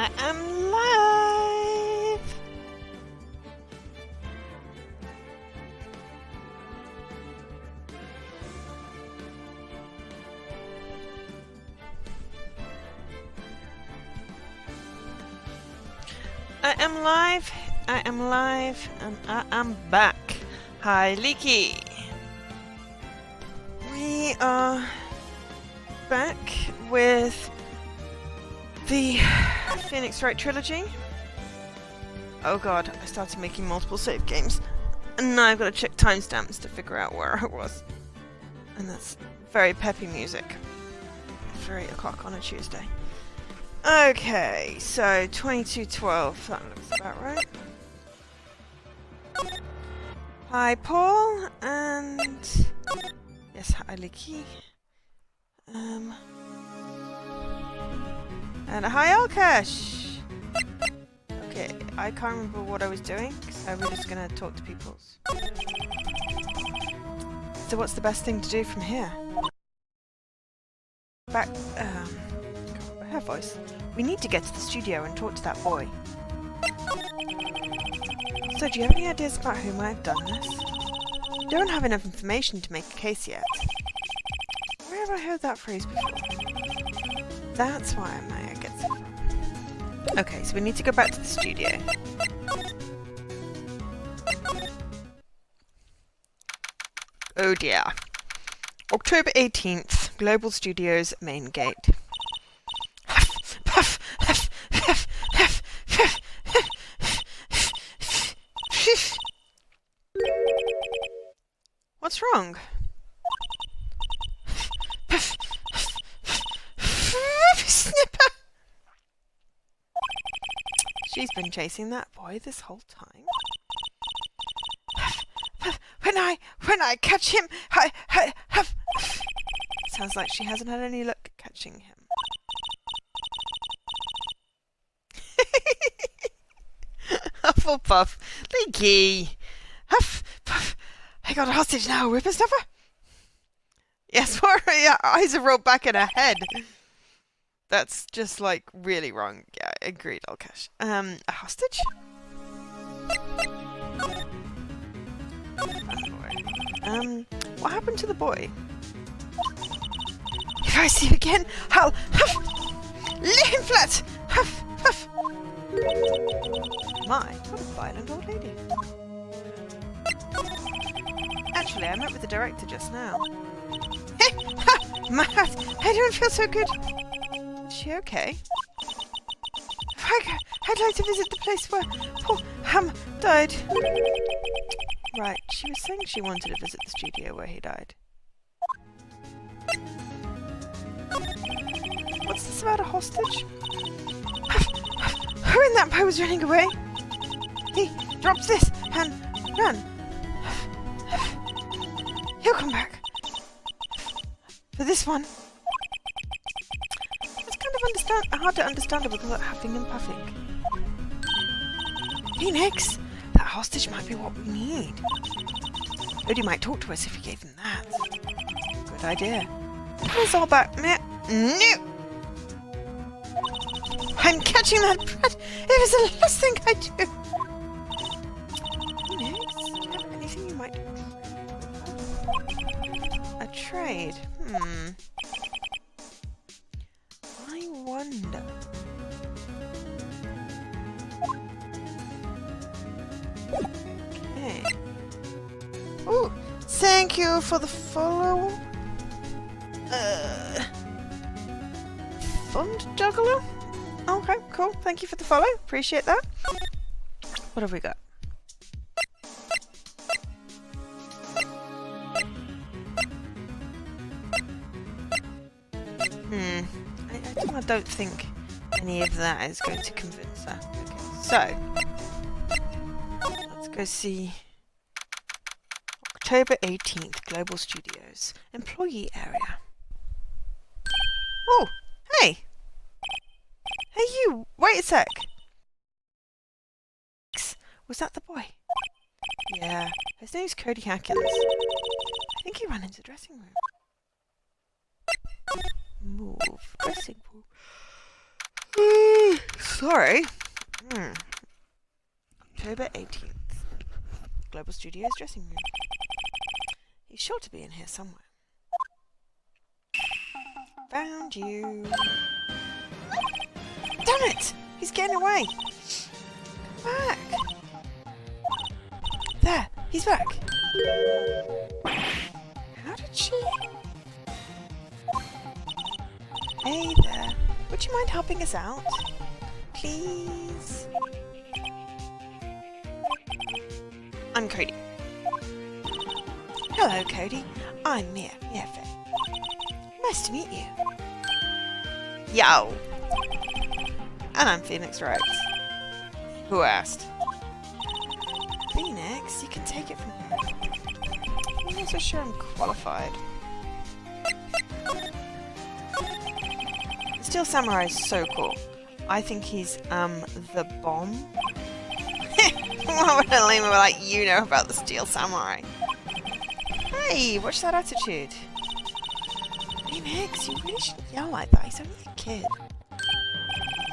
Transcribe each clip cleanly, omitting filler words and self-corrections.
I am live! I am live, and I am back. Hi, Leaky! We are back with the Wright Trilogy. Oh god, I started making multiple save games, and now I've got to check timestamps to figure out where I was. And that's very peppy music for 8 o'clock on a Tuesday. Okay, so 22:12, that looks about right. Hi Paul, and yes, hi Leaky. And hi Alkesh! Okay, I can't remember what I was doing, so we're just gonna talk to people. So what's the best thing to do from here? Back, her voice. We need to get to the studio and talk to that boy. So do you have any ideas about who might have done this? I don't have enough information to make a case yet. Where have I heard that phrase before? That's why Maya gets it from. Okay, so we need to go back to the studio. Oh dear. October 18th, Global Studios main gate. What's wrong? Snipper! She's been chasing that boy this whole time. When I catch him, Sounds like she hasn't had any luck catching him. Hufflepuff, Leaky, huff, puff. I got a hostage now, whippersnapper. Yes, her eyes are rolled back in her head. That's just like really wrong. Yeah, agreed, Alkesh. A hostage? What happened to the boy? If I see him again, I'll huff, lay him flat. Huff, huff. My, what a violent old lady. Actually, I met with the director just now. My heart, I don't feel so good. Is she okay? I'd like to visit the place where poor Ham died. Right, she was saying she wanted to visit the studio where he died. What's this about a hostage? When that boy was running away, he drops this and ran. He'll come back. For this one. It's kind of hard to understand because of huffing and puffing. Phoenix, that hostage might be what we need. Odie might talk to us if we gave him that. Good idea. It's all back. No. I'm catching that brat. It was the last thing I do. Phoenix, do you have anything you might a trade? I wonder. Okay. Oh, thank you for the follow. Fund juggler? Okay, cool. Thank you for the follow. Appreciate that. What have we got? I don't think any of that is going to convince her. Okay, so let's go see October 18th, Global Studios, employee area. Oh, hey! Hey you, wait a sec! Was that the boy? Yeah, his name's Cody Hackins. I think he ran into the dressing room. Move, dressing room. Sorry. October 18th. Global Studios dressing room. He's sure to be in here somewhere. Found you. Damn it! He's getting away. Come back. There, he's back. How did she... Hey there. Would you mind helping us out? Please? I'm Cody. Hello, Cody. I'm Mia Faye. Nice to meet you. Yo! And I'm Phoenix Wright. Who asked? Phoenix, you can take it from here. I'm not so sure I'm qualified. Steel Samurai is so cool. I think he's, the bomb. What would a lame like you know about the Steel Samurai? Hey, watch that attitude. Phoenix, you really shouldn't yell like that. He's only a kid.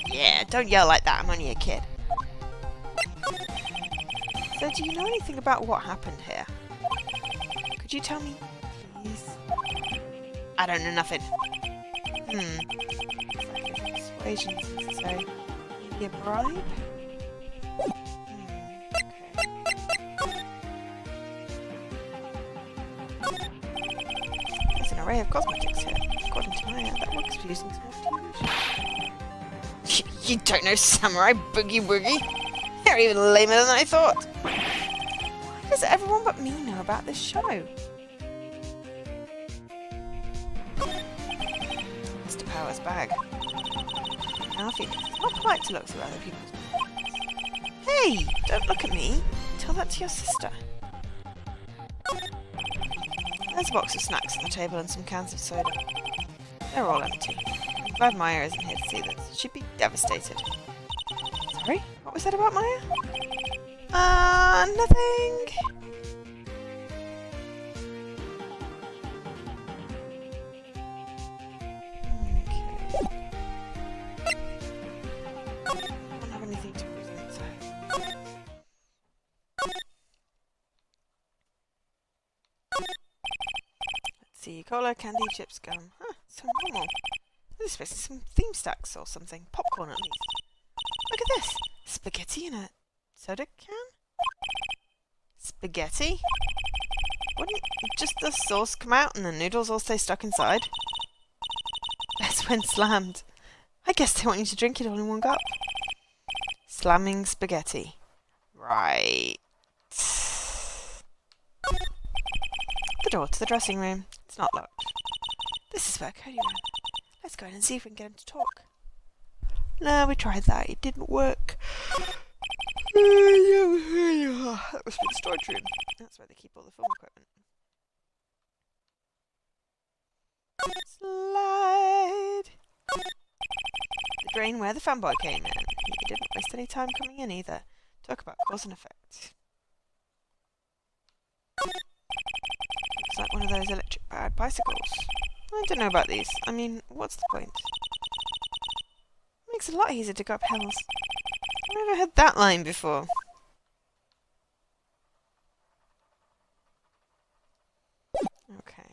Yeah, don't yell like that. I'm only a kid. So, do you know anything about what happened here? Could you tell me, please? I don't know nothing. Persuasion is necessary. Maybe a bribe? There's an array of cosmetics here. According to Maya, that works for using some fusion. You don't know Samurai Boogie Woogie? They're even lamer than I thought. Why does everyone but me know about this show? Mr. Power's bag. Now, Phoenix, it's not polite to look through other people's bags. Hey, don't look at me. Tell that to your sister. There's a box of snacks on the table and some cans of soda. They're all empty. I'm glad Maya isn't here to see this. She'd be devastated. Sorry? What was that about Maya? Nothing. Okay. I don't have anything to present, so... Let's see. Cola, candy, chips, gum. Huh, so normal. This is supposed to be some theme stacks or something. Popcorn at least. Look at this! Spaghetti in a soda can? Spaghetti? Wouldn't just the sauce come out and the noodles all stay stuck inside? That's when slammed. I guess they want you to drink it all in one gulp. Slamming spaghetti. Right. The door to the dressing room. It's not locked. This is where Cody went. Let's go in and see if we can get him to talk. No, we tried that. It didn't work. That must be the storage room. That's where they keep all the film equipment. Slide! The drain where the fanboy came in. He didn't waste any time coming in either. Talk about cause and effect. Looks like one of those electric-powered bicycles. I don't know about these. I mean, what's the point? Makes it a lot easier to go up hills. I've never heard that line before. Okay.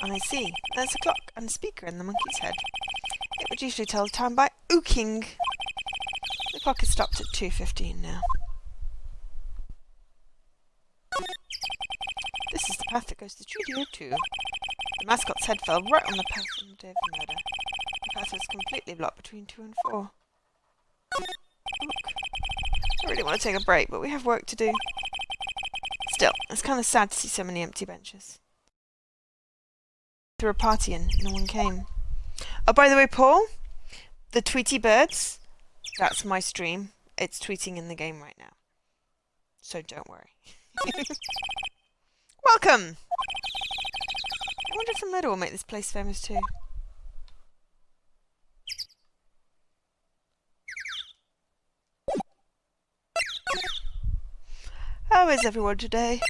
I see. There's a clock and a speaker in the monkey's head. It would usually tell the time by ooking. The clock is stopped at 2:15 now. This is the path that goes to Studio 2. The mascot's head fell right on the path on the day of the murder. The path was completely blocked between 2 and 4. Look. I really want to take a break, but we have work to do. Still, it's kind of sad to see so many empty benches. Threw a party and no one came. Oh, by the way, Paul, the Tweety Birds, that's my stream. It's tweeting in the game right now. So don't worry. Welcome! I wonder if the murder will make this place famous too. How is everyone today?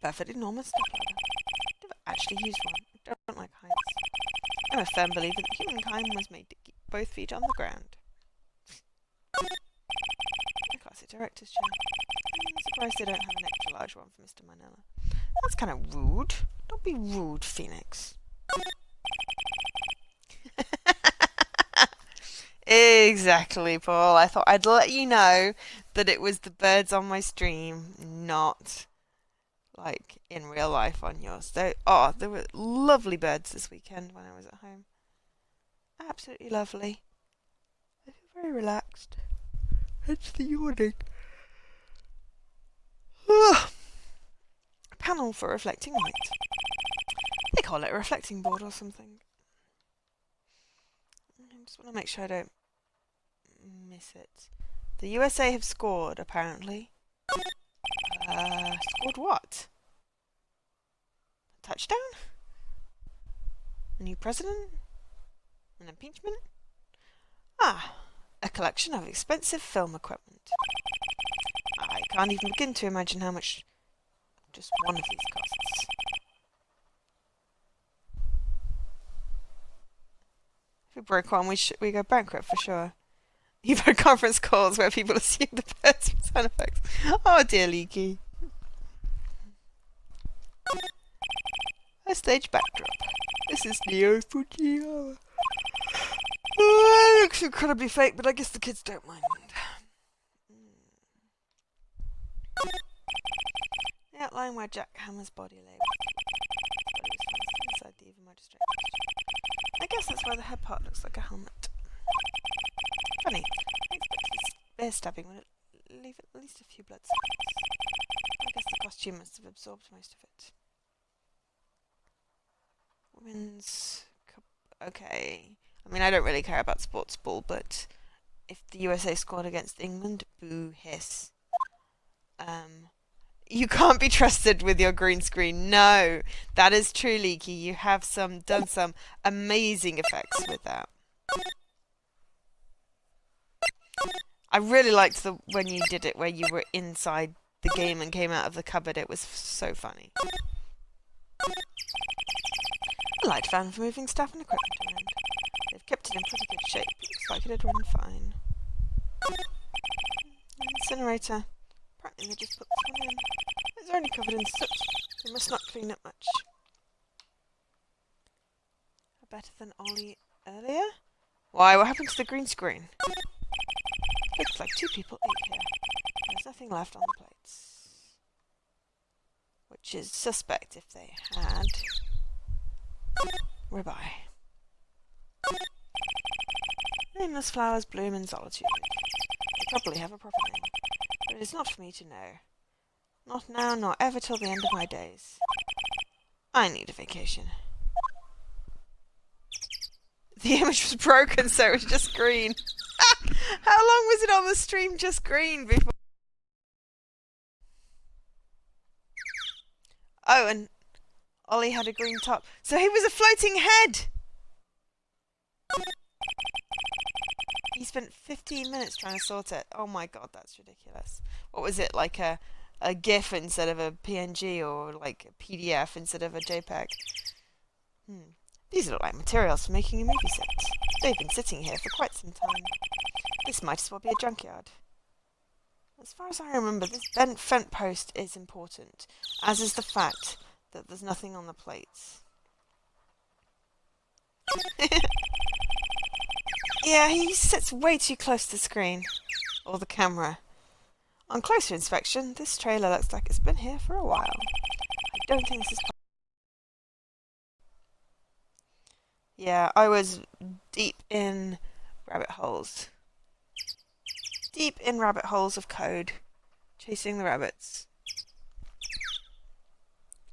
Perfectly normal stuff. I've never actually used one. I don't like heights. I'm a firm believer that humankind was made to keep both feet on the ground. A classic director's chair. I'm surprised they don't have an extra large one for Mr. Manila. That's kind of rude. Don't be rude, Phoenix. Exactly, Paul. I thought I'd let you know that it was the birds on my stream, not like in real life on yours. There were lovely birds this weekend when I was at home. Absolutely lovely. I feel very relaxed. Hence the yawning. Panel for reflecting light. They call it a reflecting board or something. I just want to make sure I don't miss it. The USA have scored, apparently. Scored what? A touchdown? A new president? An impeachment? Ah, a collection of expensive film equipment. I can't even begin to imagine how much just one of these costs. If we broke one, we go bankrupt for sure. You've had conference calls where people assume the birds for sound effects. Oh dear, Leaky. A stage backdrop. This is Neo's Fujiyama. Oh, it looks incredibly fake, but I guess the kids don't mind. The outline where Jack Hammer's body lay. Inside the even more distracting. I guess that's why the head part looks like a helmet. Funny. I expected this bear stabbing would leave at least a few blood spots. I guess the costume must have absorbed most of it. Women's Cup. Okay. I mean, I don't really care about sports ball, but if the USA scored against England, boo, hiss. You can't be trusted with your green screen. No, that is true, Leaky. You have done some amazing effects with that. I really liked when you did it where you were inside the game and came out of the cupboard. It was so funny. A light fan for moving stuff and equipment around. They've kept it in pretty good shape. It looks like it'd run fine. Incinerator. Apparently they just put this one in. It's already covered in soot. They must not clean it much. Better than Ollie earlier? Why, what happened to the green screen? Looks like 2 people ate here. There's nothing left on the plates. Which is suspect if they had. Ribeye. Nameless flowers bloom in solitude. They probably have a proper name. But it is not for me to know. Not now, nor ever till the end of my days. I need a vacation. The image was broken, so it was just green. How long was it on the stream just green before? Oh, and Ollie had a green top. So he was a floating head! He spent 15 minutes trying to sort it. Oh my god, that's ridiculous. What was it, like a GIF instead of a PNG, or like a PDF instead of a JPEG? These look like materials for making a movie set. They've been sitting here for quite some time. This might as well be a junkyard. As far as I remember, this bent fence post is important, as is the fact that there's nothing on the plates. Yeah, he sits way too close to the screen. Or the camera. On closer inspection, this trailer looks like it's been here for a while. I don't think this is... Yeah, I was deep in rabbit holes. Deep in rabbit holes of code. Chasing the rabbits.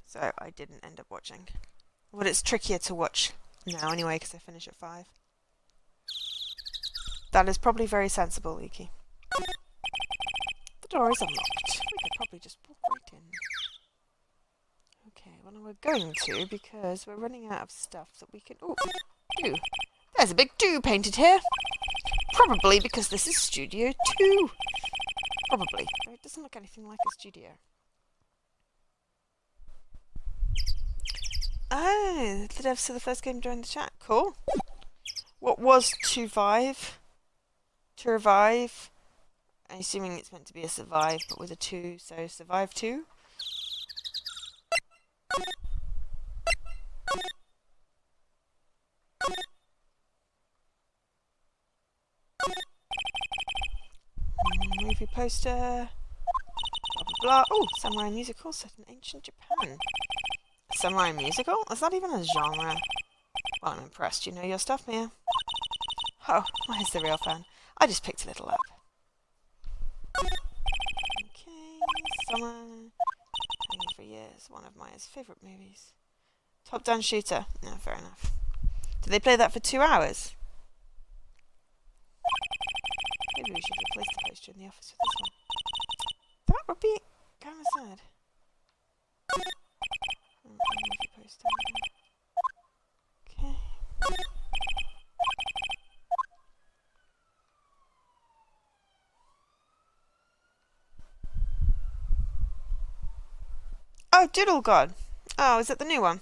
So I didn't end up watching. But it's trickier to watch now anyway, because I finish at 5. That is probably very sensible, Leaky. The door is unlocked. We could probably just walk right in. Okay, well, we're going to because we're running out of stuff that we can... Oh, do. There's a big do painted here. Probably because this is Studio 2. Probably. It doesn't look anything like a studio. Oh, the devs of the first game joined the chat. Cool. What was to revive? To revive. I'm assuming it's meant to be a survive, but with a 2, so survive 2. Movie poster. Blah, blah, blah. Oh, samurai musical set in ancient Japan. A samurai musical? Is that even a genre? Well, I'm impressed. You know your stuff, Mia. Oh, where's the real fan? I just picked a little up. Okay, summer. Hanging for years. One of Maya's favourite movies. Top-down shooter. No, fair enough. Did they play that for 2 hours? Maybe we should replace the poster in the office with this one. That would be kind of sad. Poster. Okay. Oh, Doodle God. Oh, is that the new one?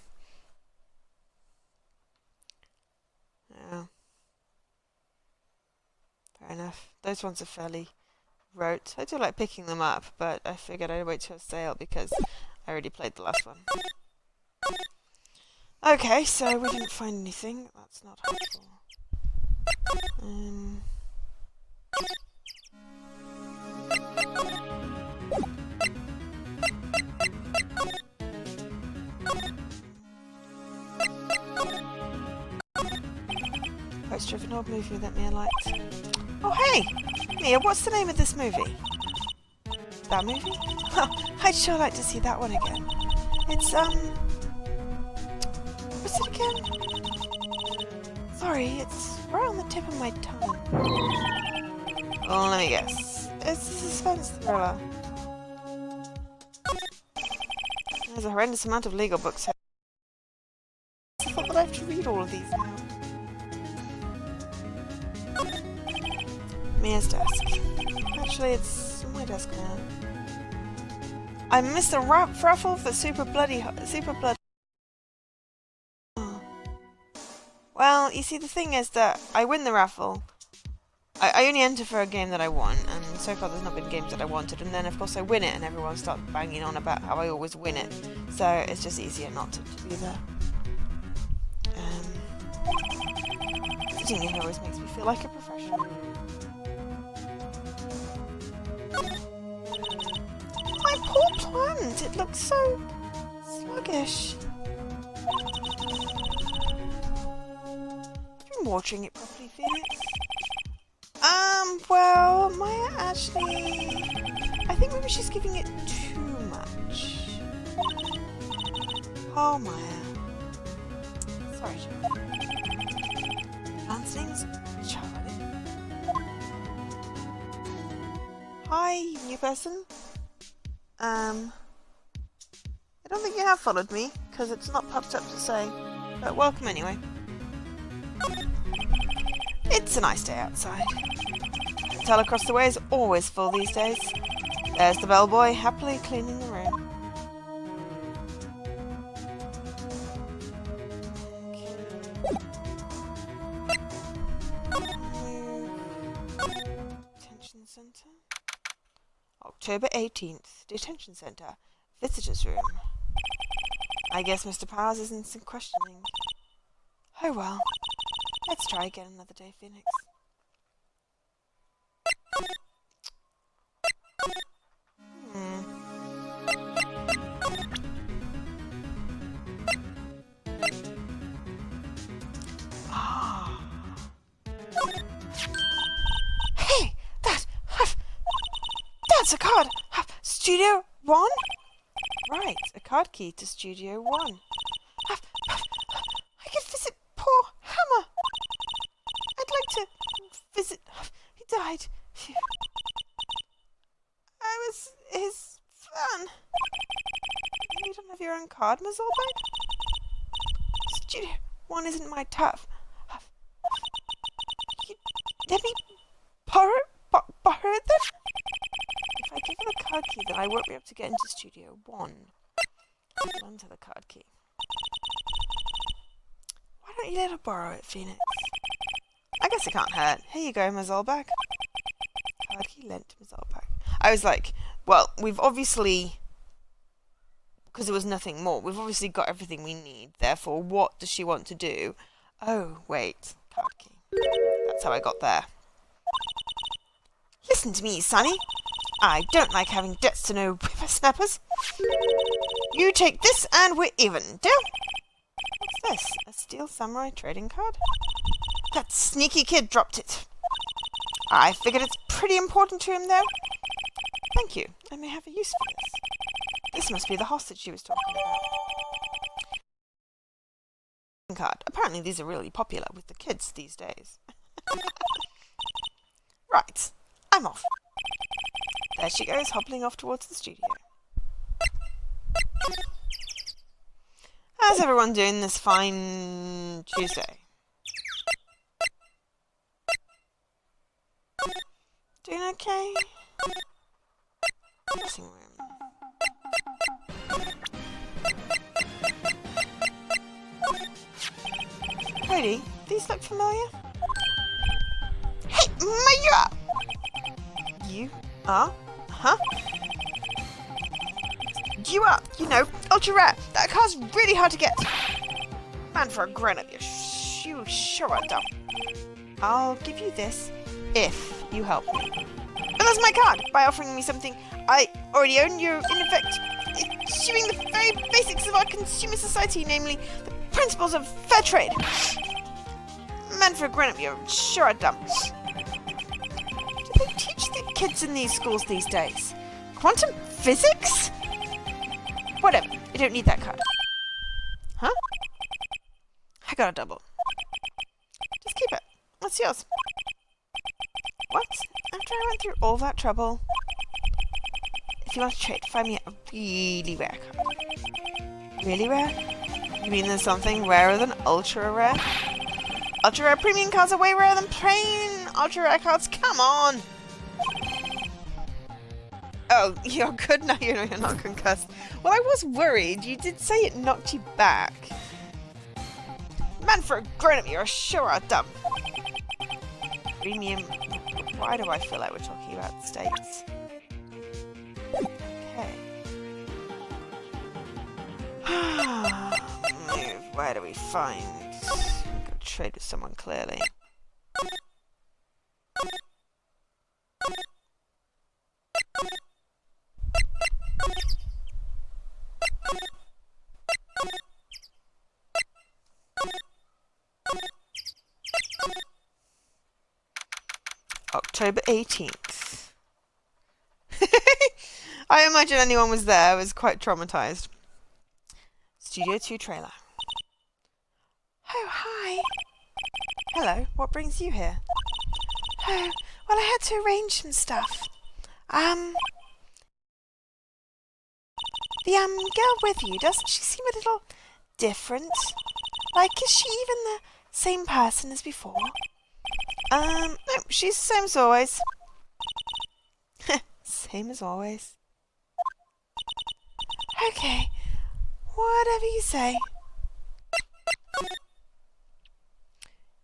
Oh. Fair enough. Those ones are fairly rote. I do like picking them up, but I figured I'd wait till a sale because I already played the last one. Okay, so we didn't find anything. That's not helpful. Poster of an old movie that Mia liked. Oh, hey! Mia, what's the name of this movie? That movie? Huh, I'd sure like to see that one again. It's, what's it again? Sorry, it's right on the tip of my tongue. Oh, let me guess. It's a suspense thriller. There's a horrendous amount of legal books here. I thought that I have to read all of these now. Mia's desk. Actually, it's on my desk now. I missed the raffle for super bloody. Oh. Well, you see, the thing is that I win the raffle. I only enter for a game that I want, and so far there's not been games that I wanted. And then, of course, I win it, and everyone starts banging on about how I always win it. So it's just easier not to be there. Sitting here always makes me feel like a professional. My poor plant! It looks so sluggish. Have you been watering it properly, Phoenix? Well, Maya actually... I think maybe she's giving it too much. Oh, Maya. Sorry, Charlie. Plant's name's Charlie. Hi, new person. I don't think you have followed me, because it's not popped up to say. But welcome anyway. It's a nice day outside. The hotel across the way is always full these days. There's the bellboy, happily cleaning the room. Detention Centre. October 18th. Detention Centre. Visitors room. I guess Mr. Powers isn't questioning. Oh well. Let's try again another day, Phoenix. Hey! That's a card! Studio 1? Right, a card key to Studio 1. I could visit poor Hammer! I'd like to visit died. Phew. I was his fan. You don't have your own card, Mazalbag? Studio 1 isn't my turf. You let me borrow it then? If I give her the card key, then I won't be able to get into Studio 1. Hold on to the card key. Why don't you let her borrow it, Phoenix? I guess it can't hurt. Here you go, Mazalbag. Card key lent to Mazalbag. I was like, well, we've obviously... because there was nothing more. We've obviously got everything we need. Therefore, what does she want to do? Oh, wait. Card key. That's how I got there. Listen to me, Sonny. I don't like having debts to no whippersnappers. You take this and we're even. Deal? What's this? A Steel Samurai trading card? That sneaky kid dropped it. I figured it's pretty important to him, though. Thank you. I may have a use for this. This must be the hostage she was talking about. Card. Apparently these are really popular with the kids these days. Right. I'm off. There she goes, hobbling off towards the studio. How's everyone doing this fine Tuesday? Doing okay? Dressing room. Cody, these look familiar? Hey, Maya! You are? Huh? You are, ultra rare. That car's really hard to get. Man, for a grown-up, you sure are dumb. I'll give you this if you help me. But that's my card. By offering me something I already own, you're in effect eschewing the very basics of our consumer society, namely the principles of fair trade. Man, for a grown-up, you sure are dumb. Do they teach the kids in these schools these days? Quantum physics? Whatever, you don't need that card. Huh? I got a double. Just keep it. What's yours? What? After I went through all that trouble? If you want to trade, find me a really rare card. Really rare? You mean there's something rarer than ultra rare? Ultra rare premium cards are way rarer than plain ultra rare cards. Come on! Oh, you're good now. You're not concussed. Well, I was worried. You did say it knocked you back. Man, for a grown-up, you're sure are dumb. Premium. Why do I feel like we're talking about the States? Okay. Move. Where do we find? Go trade with someone clearly. October 18th. I imagine anyone was there was quite traumatized. Studio 2 trailer. Oh, hi. Hello, what brings you here? Oh, well, I had to arrange some stuff. The girl with you, doesn't she seem a little different? Like, is she even the same person as before? No, she's the same as always. Same as always. Okay, whatever you say.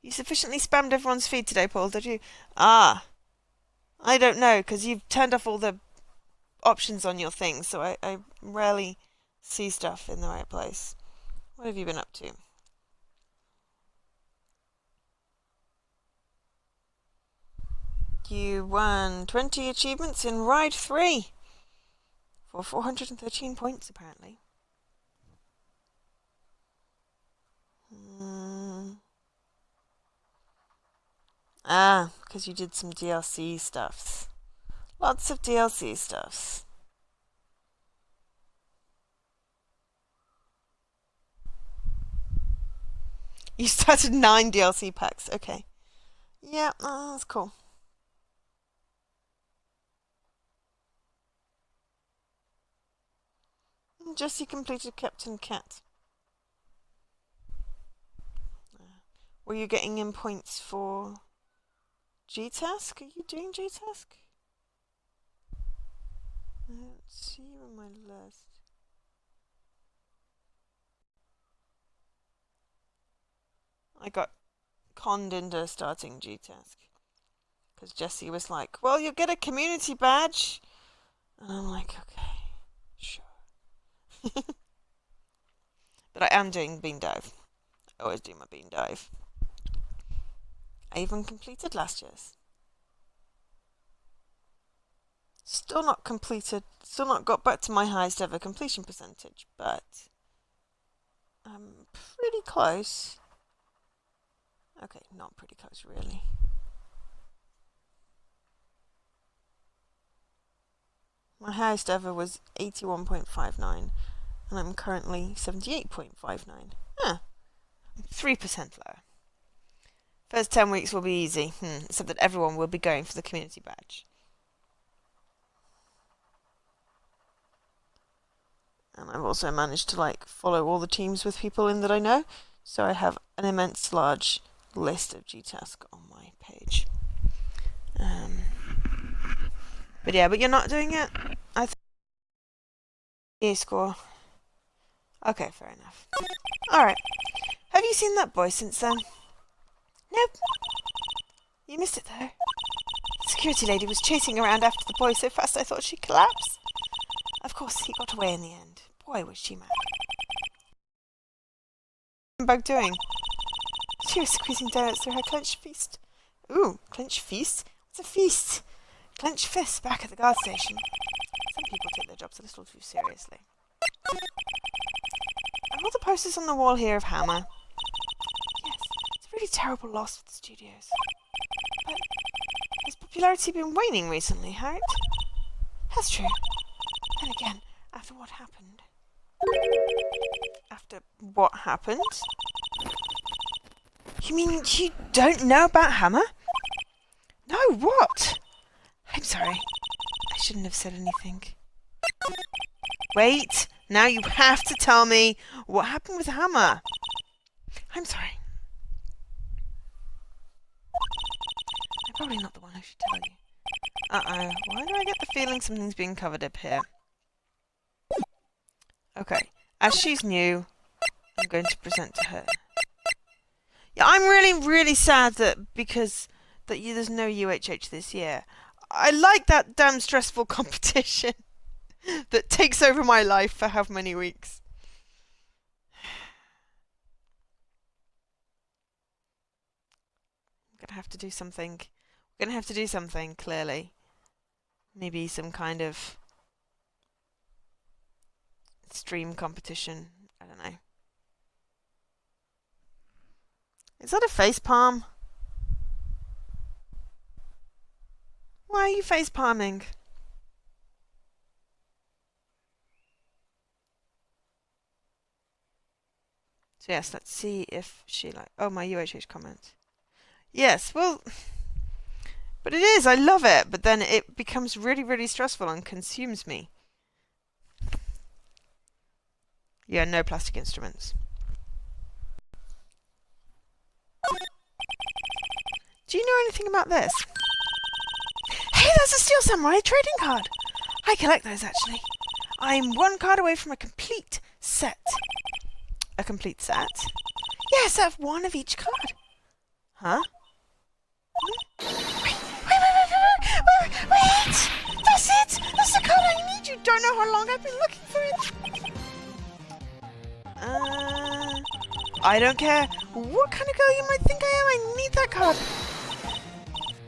You sufficiently spammed everyone's feed today, Paul, did you? Ah, I don't know, because you've turned off all the options on your thing, so I rarely see stuff in the right place. What have you been up to? You won 20 achievements in Ride 3 for 413 points, apparently. Ah, because you did some DLC stuffs. Lots of DLC stuffs. You started 9 DLC packs. Okay. Yeah, that's cool. Jessie completed Captain Cat. Were you getting in points for G-Task? Are you doing G-Task? I don't see you on my list. I got conned into starting G-Task. Because Jessie was like, well, you'll get a community badge. And I'm like, okay, sure. But I am doing Bean Dive. I always do my Bean Dive. I even completed last year's. Still not completed, still not got back to my highest ever completion percentage, but I'm pretty close. Okay, not pretty close, really. My highest ever was 81.59, and I'm currently 78.59. Huh. 3% lower. First 10 weeks will be easy, except that everyone will be going for the community badge. And I've also managed to follow all the teams with people in that I know, so I have an immense large list of G-Task on my page. But yeah, but you're not doing it? I think EA score. Okay, fair enough. Alright. Have you seen that boy since then? Nope. You missed it though. The security lady was chasing around after the boy so fast I thought she'd collapse. Of course, he got away in the end. Boy, was she mad. What's Bug doing? She was squeezing donuts through her clenched fist. Ooh, clenched feast? What's a feast? Clenched fists back at the guard station. Some people take their jobs a little too seriously. Are all the posters on the wall here of Hammer? Yes, it's a really terrible loss for the studios. But has popularity been waning recently, Harriet? That's true. Then again, after what happened? After what happened? You mean you don't know about Hammer? No, what? I'm sorry. I shouldn't have said anything. Wait, now you have to tell me what happened with Hammer. I'm sorry. I'm probably not the one who should tell you. Uh-oh, why do I get the feeling something's being covered up here? Okay, as she's new, I'm going to present to her. Yeah, I'm really, really sad that there's no UHH this year. I like that damn stressful competition that takes over my life for how many weeks. I'm gonna have to do something. We're gonna have to do something, clearly. Maybe some kind of stream competition. I don't know. Is that a face palm? Why are you face palming? So yes, let's see if she oh, my UHH comment. Yes, well, but it is, I love it, but then it becomes really, really stressful and consumes me. Yeah, no plastic instruments. Do you know anything about this? Hey, that's a Steel Samurai trading card! I collect those, actually. I'm one card away from a complete set. A complete set? Yes, I have one of each card. Huh? Wait! That's it! That's the card I need! You don't know how long I've been looking for it! I don't care what kind of girl you might think I am, I need that card!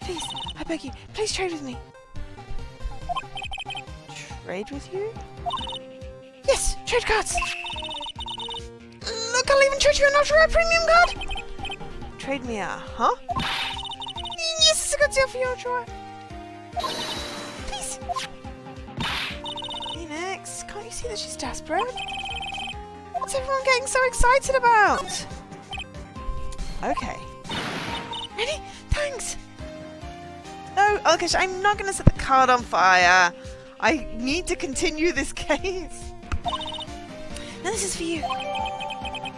Please, I beg you, please trade with me. Trade with you? Yes, trade cards! Look, I'll even trade you an ultra-rare premium card! Trade me a, huh? Yes, it's a good deal for you, ultra-rare. Please. Phoenix, can't you see that she's desperate? What's everyone getting so excited about? Okay. Ready? Thanks! No, okay, I'm not going to set the card on fire. I need to continue this case. And this is for you.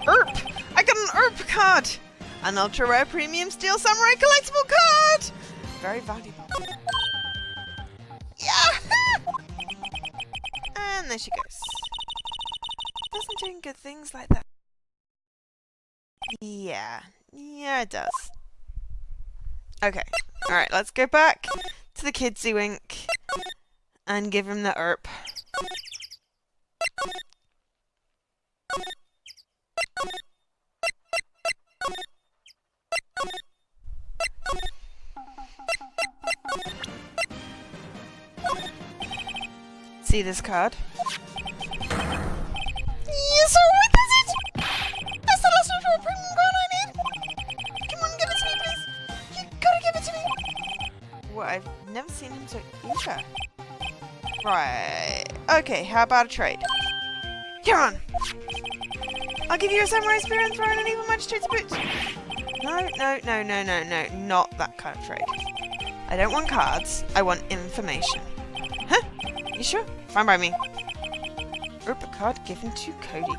Erp! I got an Erp card! An ultra rare premium steel samurai collectible card! Very valuable. Yeah! And there she goes. Doesn't doing good things like that. Yeah. Yeah, it does. Okay. Alright, let's go back to the Kidsy Wink and give him the Erp. See this card? Yes, alright, that's it! That's the last little premium card I need! Come on, give it to me, please! You gotta give it to me! What, I've never seen him so eager. Right. Okay, how about a trade? You're on! I'll give you a samurai spear and throw in an evil magistrate's boots! No, not that kind of trade. I don't want cards, I want information. Huh? You sure? Fine by me. Erp card given to Cody.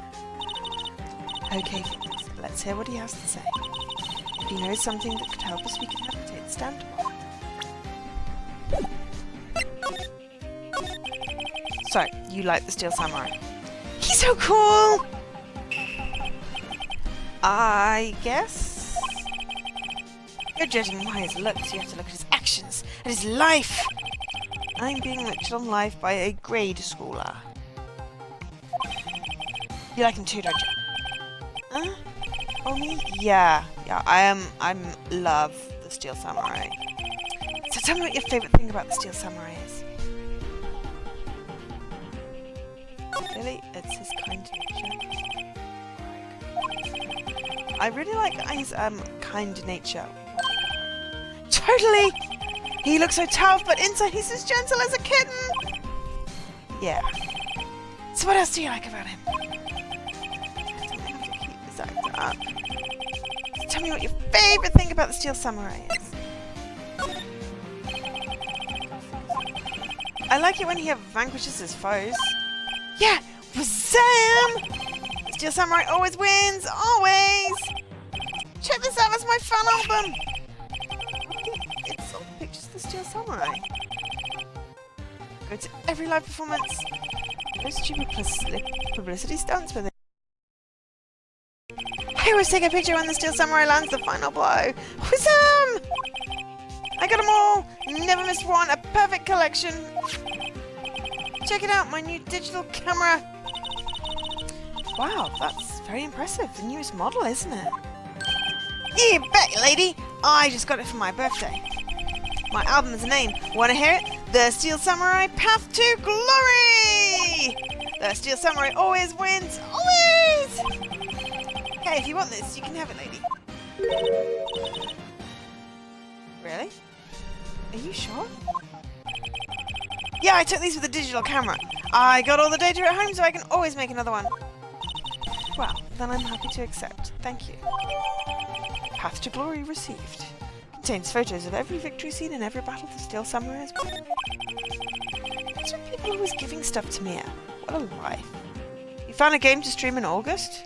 Okay, let's hear what he has to say. If he knows something that could help us, we can have him take the stand tomorrow. So, you like the Steel Samurai? He's so cool! I guess? You're judging him by his looks, you have to look at his actions, and his life! I'm being lectured on life by a grade schooler. You like him too, don't you? Huh? Oh, me? Yeah, I love the Steel Samurai. So tell me what your favourite thing about the Steel Samurai is. Really? It's his kind nature. I really like his kind nature. Totally! He looks so tough, but inside he's as gentle as a kitten! Yeah. So what else do you like about him? I don't have to keep this act up. So tell me what your favourite thing about the Steel Samurai is. I like it when he vanquishes his foes. Yeah! Wazam! The Steel Samurai always wins! Always! Check this out, that's my fan album! It's all pictures of the Steel Samurai. Go to every live performance. No stupid publicity stunts with it. I always take a picture when the Steel Samurai lands the final blow. Wazam! I got them all! Never missed one! A perfect collection! Check it out, my new digital camera! Wow, that's very impressive. The newest model, isn't it? You bet, lady! I just got it for my birthday. My album has a name. Wanna hear it? The Steel Samurai Path to Glory! The Steel Samurai always wins! Always! Hey, if you want this, you can have it, lady. Really? Are you sure? Yeah, I took these with a digital camera. I got all the data at home so I can always make another one. Well, then I'm happy to accept. Thank you. Path to Glory received. Contains photos of every victory scene and every battle the Steel Samurai has won. What's with people always giving stuff to me? What a life. You found a game to stream in August?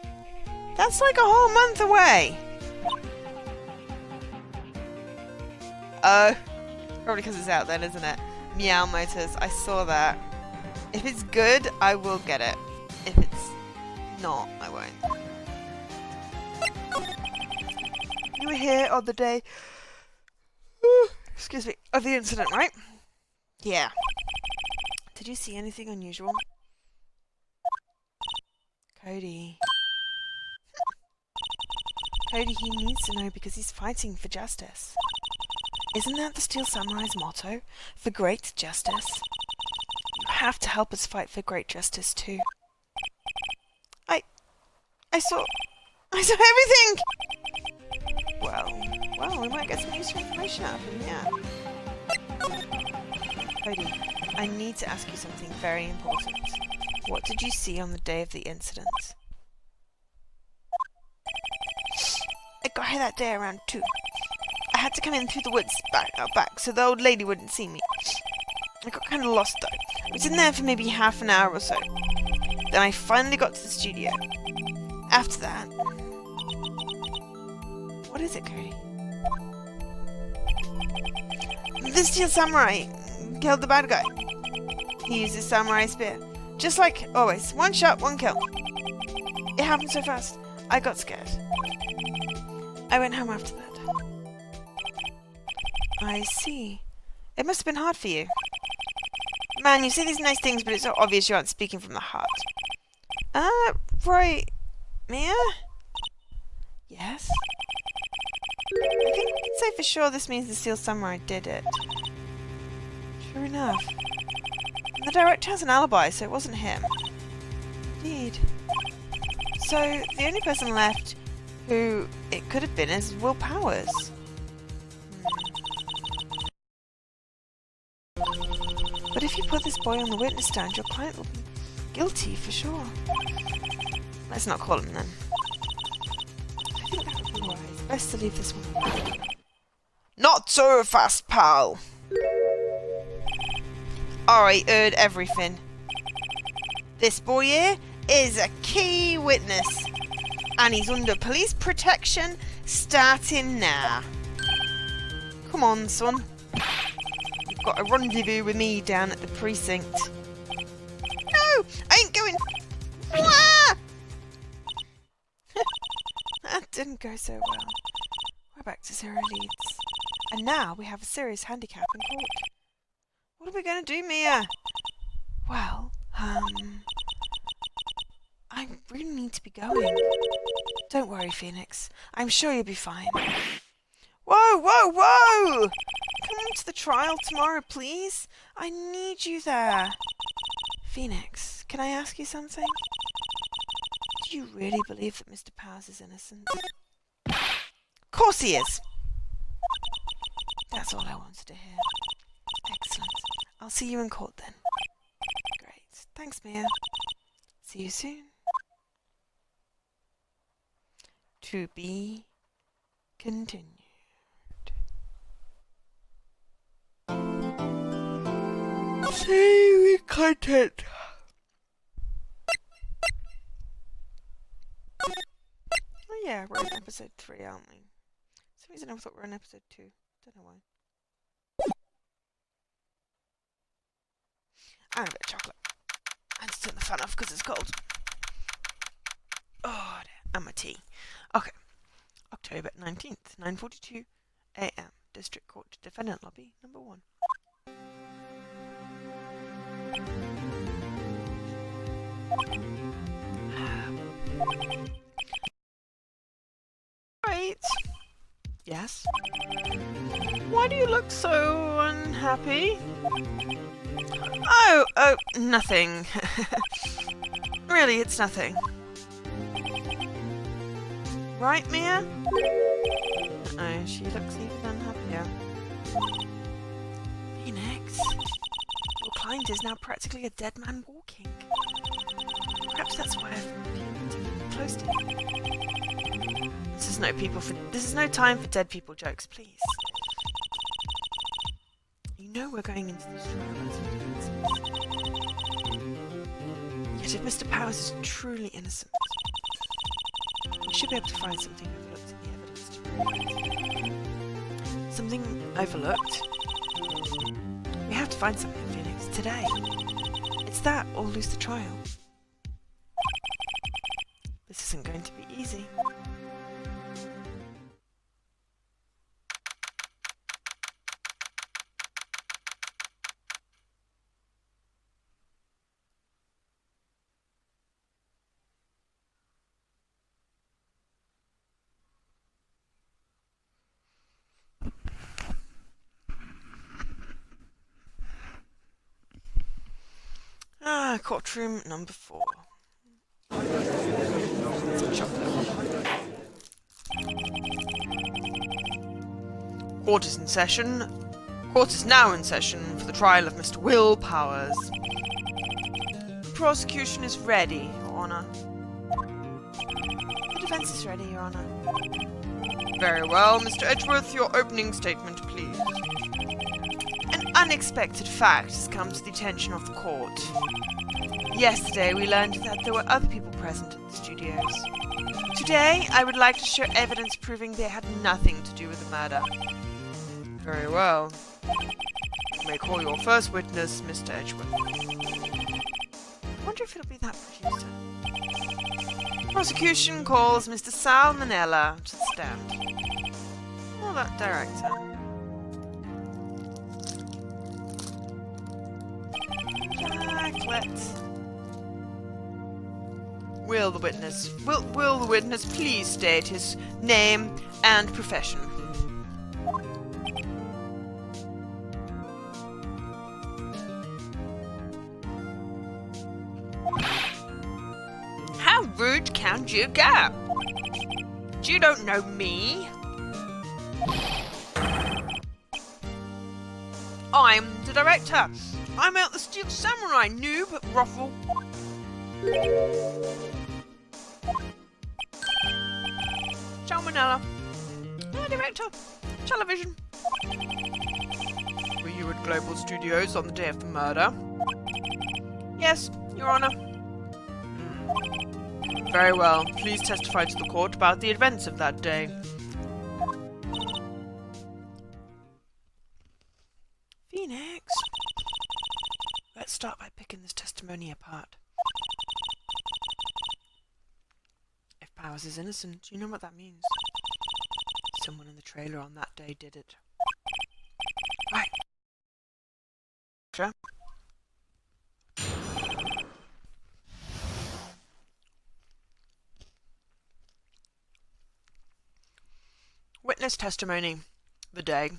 That's like a whole month away! Oh, probably because it's out then, isn't it? Meow Motors, I saw that. If it's good, I will get it. If it's not, I won't. You were here on the day, excuse me, of the incident, right? Yeah. Did you see anything unusual? Cody. Cody, he needs to know because he's fighting for justice. Isn't that the Steel Samurai's motto? For great justice? You have to help us fight for great justice too. I saw everything! Well, we might get some useful information out of him, yeah. Cody, I need to ask you something very important. What did you see on the day of the incident? I got here that day around 2. I had to come in through the woods back, so the old lady wouldn't see me. I got kind of lost though. I was in there for maybe half an hour or so. Then I finally got to the studio. After that... What is it, Cody? The Steel Samurai killed the bad guy. He used his samurai spear. Just like always. One shot, one kill. It happened so fast. I got scared. I went home after that. I see. It must have been hard for you. Man, you say these nice things, but it's so obvious you aren't speaking from the heart. Right. Mia? Yes? I think we can say for sure this means the Steel Samurai did it. Sure enough. The director has an alibi, so it wasn't him. Indeed. So, the only person left who it could have been is Will Powers. But if you put this boy on the witness stand, your client will be guilty for sure. Let's not call him then. I think that would be wise. Best to leave this one. Not so fast, pal! Alright, heard everything. This boy here is a key witness. And he's under police protection starting now. Come on, son. You've got a rendezvous with me down at the precinct. No! I ain't going... That didn't go so well. We're back to 0 leads. And now we have a serious handicap in court. What are we going to do, Mia? Well, I really need to be going. Don't worry, Phoenix. I'm sure you'll be fine. Whoa, whoa, whoa! Come to the trial tomorrow, please. I need you there. Phoenix, can I ask you something? Do you really believe that Mr. Powers is innocent? Of course he is! That's all I wanted to hear. Excellent. I'll see you in court then. Great. Thanks, Mia. See you soon. To be continued. Saving content. Oh yeah, we're in episode 3, aren't we? For some reason I thought we were in episode 2. Don't know why. And a bit of chocolate. And to turn the fan off because it's cold. Oh, and my tea. Okay. October 19th, 9:42 AM. District Court Defendant Lobby, number 1. Right. Yes? Why do you look so unhappy? Oh, nothing. Really, it's nothing. Right, Mia? Oh, she looks even unhappier. Phoenix? Your client is now practically a dead man walking. Perhaps that's why I've been close to him. This is no time for dead people jokes, please. You know we're going into this trial as defences. Yet if Mr. Powers is truly innocent, we should be able to find something overlooked in the evidence to prove it. Something overlooked? We have to find something, Phoenix, today. It's that or lose the trial. This isn't going to be easy. Courtroom number 4. Some chocolate. Court is in session. Court is now in session for the trial of Mr. Will Powers. Prosecution is ready, Your Honour. The defence is ready, Your Honour. Very well, Mr. Edgeworth, your opening statement, please. An unexpected fact has come to the attention of the court. Yesterday we learned that there were other people present at the studios. Today I would like to show evidence proving they had nothing to do with the murder. Very well. You may call your first witness, Mr. Edgeworth. I wonder if it'll be that producer. Prosecution calls Mr. Salmonella to the stand. Oh, that director. Chocolate. Will the witness please state his name and profession? How rude can you get? You don't know me. I'm the director. I'm out the Steel Samurai, noob, ruffle. Salmonella. Director. Television. Were you at Global Studios on the day of the murder? Yes, Your Honor. Very well. Please testify to the court about the events of that day. Phoenix. Let's start by picking this testimony apart. If Powers is innocent, you know what that means. Someone in the trailer on that day did it. Right. Sure. Witness testimony. The day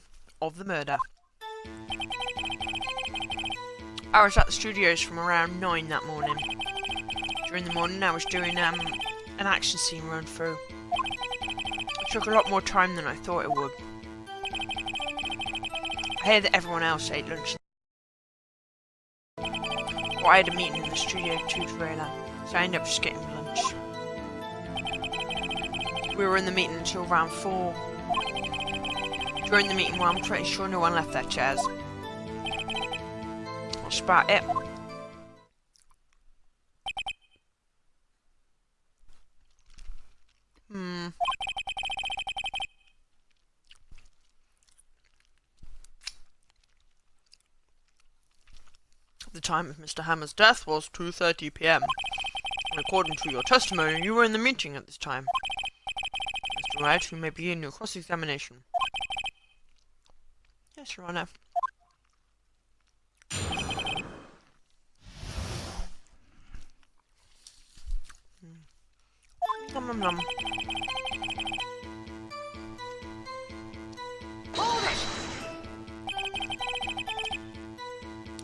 of the murder. I was at the studios from around 9 that morning. During the morning I was doing an action scene run through. It took a lot more time than I thought it would. I heard that everyone else ate lunch. Well, I had a meeting in the Studio 2 trailer, so I ended up just getting lunch. We were in the meeting until around 4. During the meeting, well, I'm pretty sure no one left their chairs. That's about it. The time of Mr. Hammer's death was 2:30 p.m. And according to your testimony, you were in the meeting at this time. Mr. Wright, you may begin your cross-examination. Yes, Your Honor. Nom nom nom.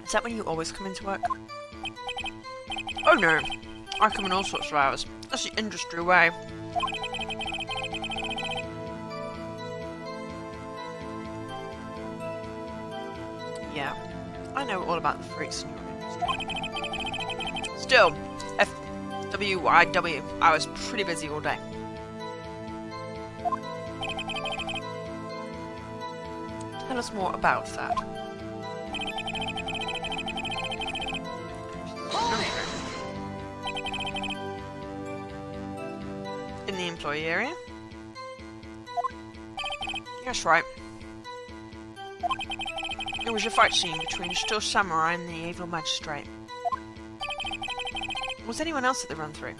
Is that when you always come into work? Oh no, I come in all sorts of hours. That's the industry way. Yeah, I know all about the freaks in your industry. Still, FWIW, I was pretty busy all day. Tell us more about that. In the employee area? Yes, right. It was a fight scene between a Steel Samurai and the evil magistrate. Was anyone else at the run-through?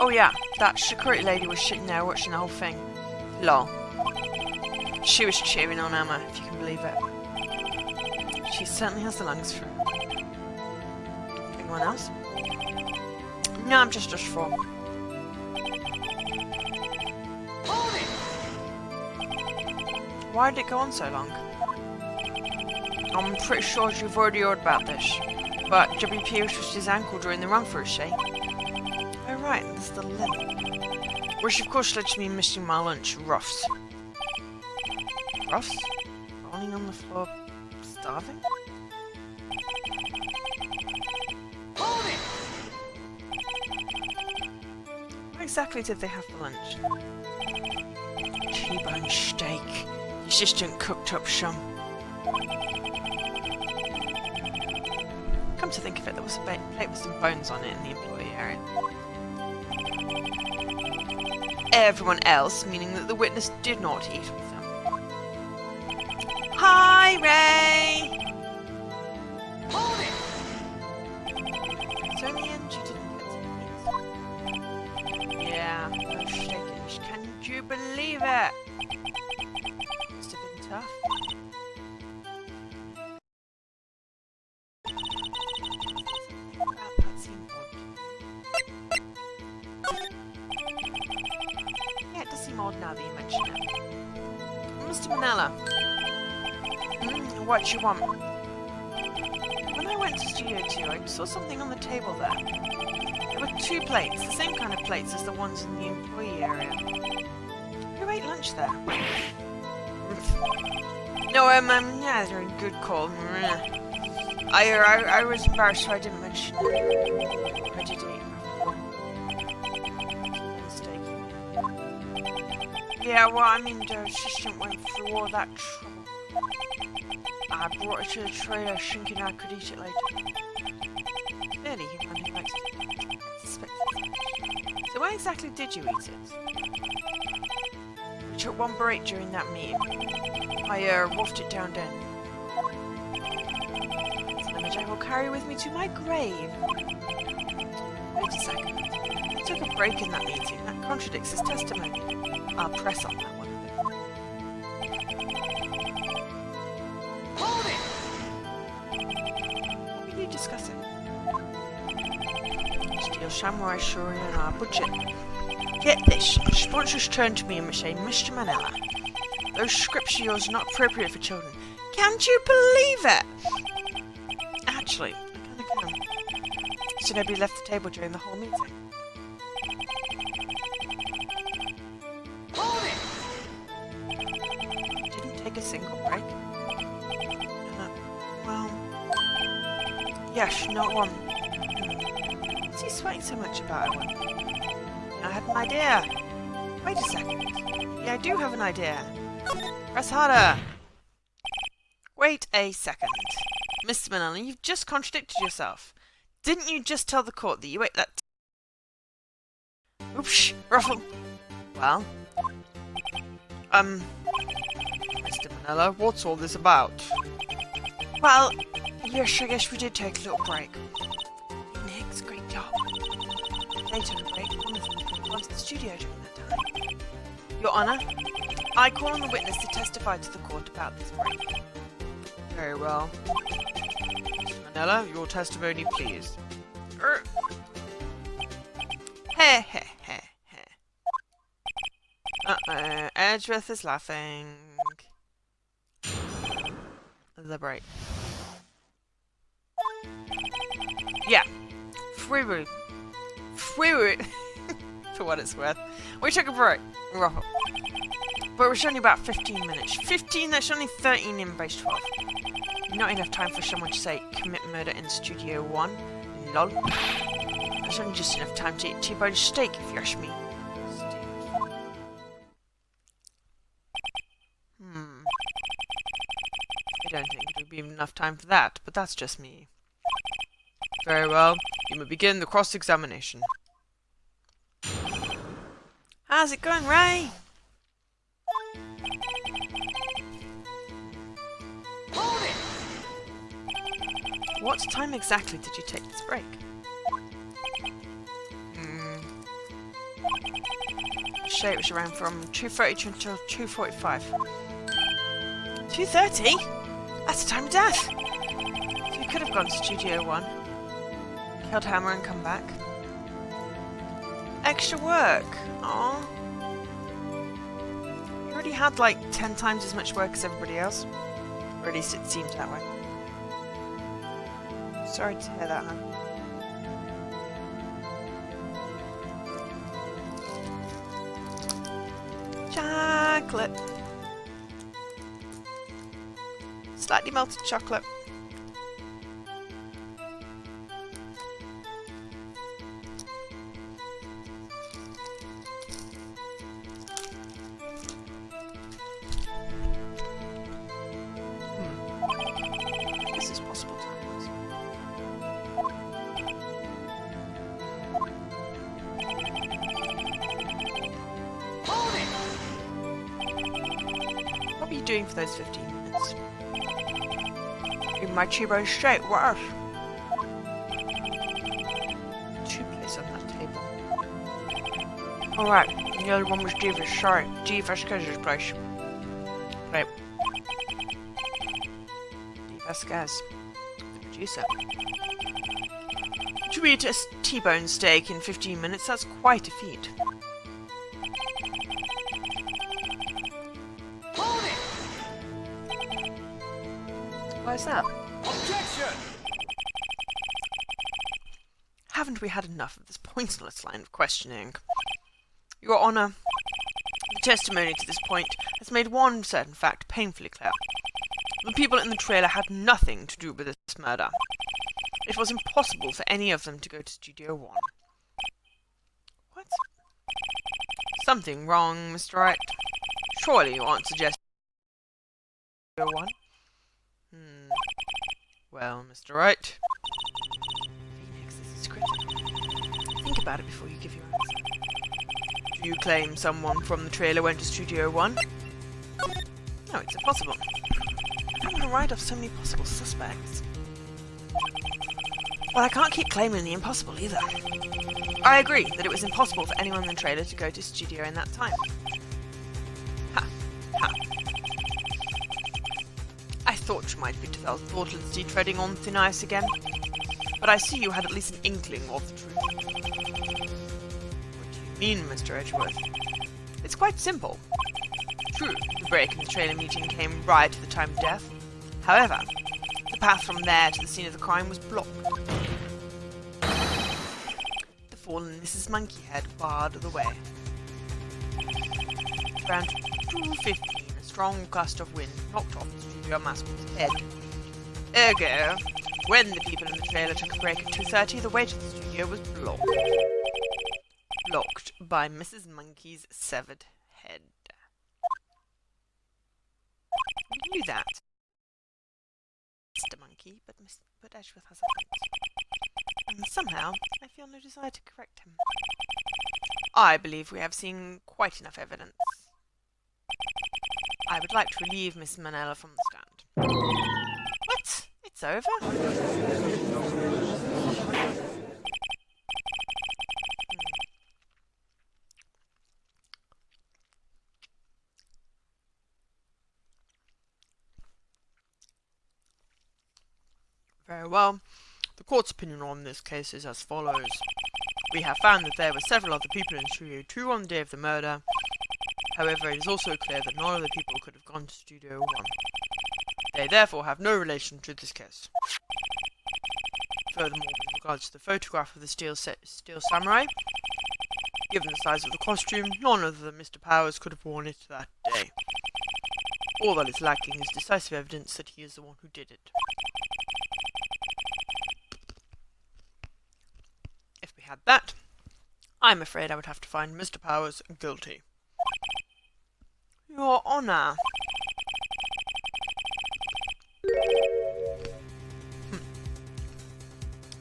Oh yeah, that security lady was sitting there watching the whole thing. Lol. She was cheering on Emma, if you can believe it. She certainly has the lungs for it. Anyone else? No, I'm just for. Why did it go on so long? I'm pretty sure you've already heard about this, but WP was twisted his ankle during the run-through, see? Oh right, that's the limp. Which of course led to me missing my lunch. Roughs. Roughs? Rolling on the floor, starving? What exactly did they have for lunch? T-bone steak. The assistant cooked up some. Come to think of it, there was a plate with some bones on it in the employee area. Everyone else, meaning that the witness did not eat with them. Hi, Ray! Hold it! So in the end, you didn't get to eat. Yeah, no shaking. Can you believe it? Must have been tough. That seemed odd. Yeah, it does seem odd now that you mention it. Mr. Manella. What you want? When I went to Studio 2, I saw something on the table there. There were 2 plates, the same kind of plates as the ones in the employee area. Who ate lunch there? No, yeah, they're a good call. I was embarrassed, so I didn't mention it. I did eat. Mistake. Yeah, well, I mean, the assistant went through all that trouble. I brought it to the trailer, thinking I could eat it later. Clearly, he only likes to suspect it. So why exactly did you eat it? We took 1 break during that meeting. I wolfed it down then. It's an image I will carry with me to my grave. Wait a second. He took a break in that meeting. That contradicts his testimony. I'll press on that one. Hold it! What were you discussing? Steel Samurai Shuri and our budget. Get this. The sponsors turned to me and say, Mr. Manella, those scripts of yours are not appropriate for children. Can't you believe it? Actually, I kinda can. So nobody left the table during the whole meeting. Hold it! Didn't take a single break. Well... Yes, not one. What's he sweating so much about? I had an idea. Wait a second. Yeah, I do have an idea. Press harder. Wait a second. Mr. Manella, you've just contradicted yourself. Didn't you just tell the court that you ate that... Oops, ruffle. Well... Mr. Manella, what's all this about? Well, yes, I guess we did take a little break. Nick's great job. They took a break. One of them couldn't go to the studio during that time. Your Honour, I call on the witness to testify to the court about this break. Very well. Mr. Manella, your testimony, please. Heh heh heh heh. Uh-oh, Edgeworth is laughing. The break. Yeah. Free for what it's worth. We took a break. But it was only about 15 minutes. 15? That's only 13 in base 12. Not enough time for someone to say, commit murder in Studio 1. Lol. That's only just enough time to eat T-bone steak, if you ask me. I don't think it would be enough time for that, but that's just me. Very well. You may begin the cross-examination. How's it going, Ray? Hold it! What time exactly did you take this break? Sure, it was around from 2:30 until 2:45. 2:30? That's the time of death! So you could have gone to Studio 1, killed Hammer and come back. Extra work! Aww. You already had like 10 times as much work as everybody else. Or at least it seemed that way. Sorry to hear that, huh? Chocolate. Slightly melted chocolate. This is possible times. doing for those 15 minutes? In my T-bone steak, what else? 2 places on that table. Alright, the other one was Jeeves, sorry. Jeeves Gaz's place. Right. Jeeves Gaz, the producer. To eat a T-bone steak in 15 minutes, that's quite a feat. Hold it! Why is that? Objection! Haven't we had enough of this pointless line of questioning? Your Honour, the testimony to this point has made one certain fact painfully clear. The people in the trailer had nothing to do with this murder. It was impossible for any of them to go to Studio 1. What? Something wrong, Mr. Wright? Surely you aren't suggesting Studio 1? Well, Mr. Wright. Phoenix, this is critical. Think about it before you give your answer. Do you claim someone from the trailer went to Studio 1? No, it's impossible. I don't want to write off so many possible suspects. Well, I can't keep claiming the impossible either. I agree that it was impossible for anyone in the trailer to go to studio in that time. Ha. Ha. I thought you might be thoughtlessly treading on thin ice again, but I see you had at least an inkling of the truth. What do you mean, Mr. Edgeworth? It's quite simple. True, the break in the trailer meeting came right at the time of death. However, the path from there to the scene of the crime was blocked. The fallen Mrs. Monkeyhead barred the way. Around 2:15, a strong gust of wind knocked off the studio mascot's head. Ergo, when the people in the trailer took a break at 2:30, the way to the studio was blocked. Blocked by Mrs. Monkey's severed head. We knew that, Mr. Monkey, but Edgeworth has a point. And somehow, I feel no desire to correct him. I believe we have seen quite enough evidence. I would like to relieve Miss Manella from the stand. What? It's over? Very well. The court's opinion on this case is as follows. We have found that there were several other people in Studio 2 on the day of the murder. However, it is also clear that none of the people could have gone to Studio 1. They therefore have no relation to this case. Furthermore, with regards to the photograph of the steel samurai, given the size of the costume, none other than Mr. Powers could have worn it that day. All that is lacking is decisive evidence that he is the one who did it. If we had that, I'm afraid I would have to find Mr. Powers guilty. Your Honour.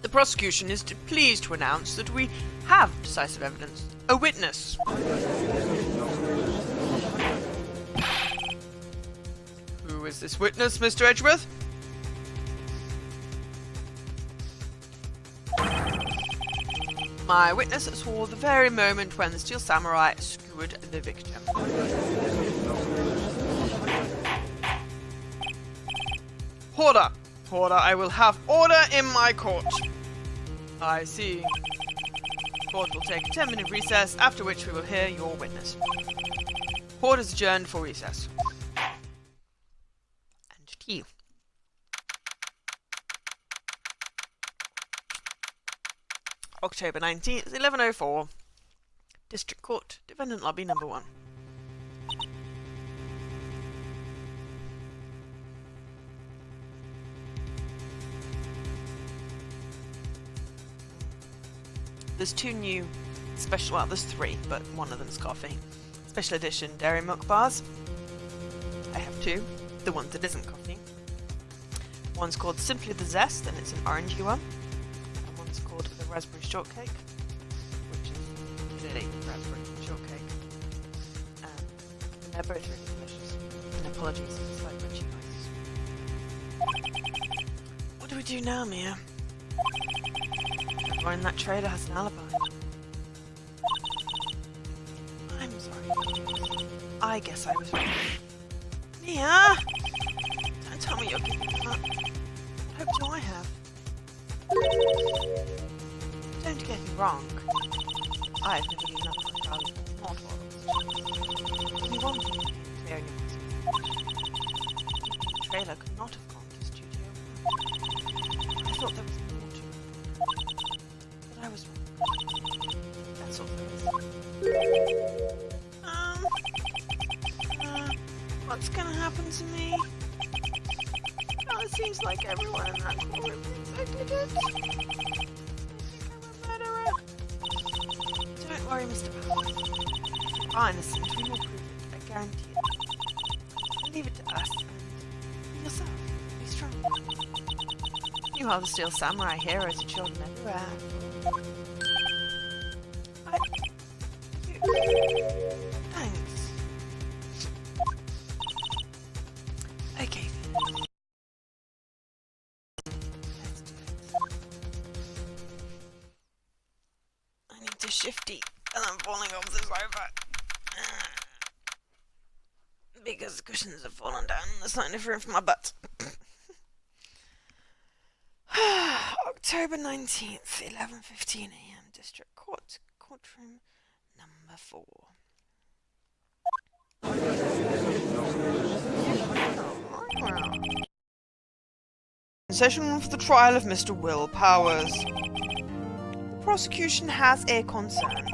The prosecution is pleased to announce that we have decisive evidence. A witness. Who is this witness, Mr. Edgeworth? My witness saw the very moment when the steel samurai skewered the victim. Order! Order! I will have order in my court! I see. Court will take a 10-minute recess, after which we will hear your witness. Court is adjourned for recess. And tea. October 19th, 11:04. District Court, Defendant Lobby Number 1. There's 2 new special, well, there's 3, but one of them's coffee. Special edition dairy milk bars. I have 2. The one that isn't coffee. One's called Simply the Zest, and it's an orangey one. And one's called the Raspberry Shortcake, which is clearly raspberry shortcake. And they're both really delicious. and apologies for the slight wrenching noises. What do we do now, Mia? Everyone in that trailer has an alibi. I'm sorry. I guess I was wrong. Mia! Don't tell me you're giving up. What hope do I have? Don't get me wrong. I've never given up on Charlie. Not all. You wanted to clear your The trailer could not have gone to studio. I thought there was more to it. But I was wrong. That's all there is. What's gonna happen to me? Oh, it seems like everyone in that courtroom thinks I did it. They think I'm a murderer. Don't worry, Mr. Powers. If you're innocent, we will prove it. I guarantee it. Leave it to us and be yourself. Be strong. You are the Steel Samurai heroes that children everywhere have. Thanks. Okay. Let's do it. I need to shifty and I'm falling off the sofa. Because the cushions have fallen down and there's not enough room for my butt. October 19th, 11:15 AM, District Court, courtroom number 4. Session for the trial of Mr. Will Powers. The prosecution has a concern.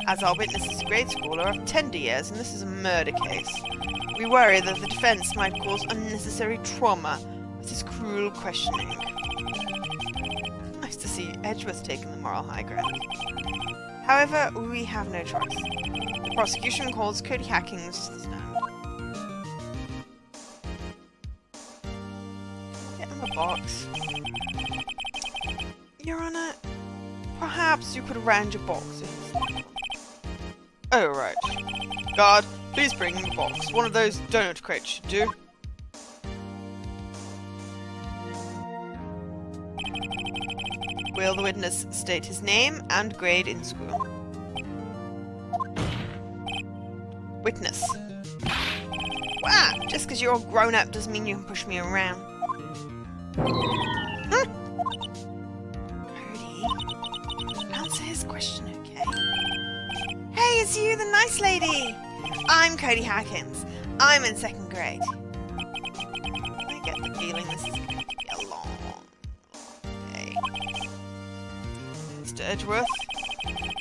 As our witness is a grade schooler of tender years and this is a murder case, we worry that the defense might cause unnecessary trauma with his cruel questioning. Nice to see Edgeworth taking the moral high ground. However, we have no choice. The prosecution calls Cody Hackings to the stand. Get him a box. Your Honor, perhaps you could arrange a box. Oh, right. Guard, please bring the box. One of those donut crates should do. Will the witness state his name and grade in school? Witness. Wow, just because you're all grown up doesn't mean you can push me around. Huh? Cody, answer his question, okay? Hey, it's you, the nice lady! I'm Cody Hackins. I'm in 2nd grade. I get the feeling this is going to be a long day. Mr. Edgeworth,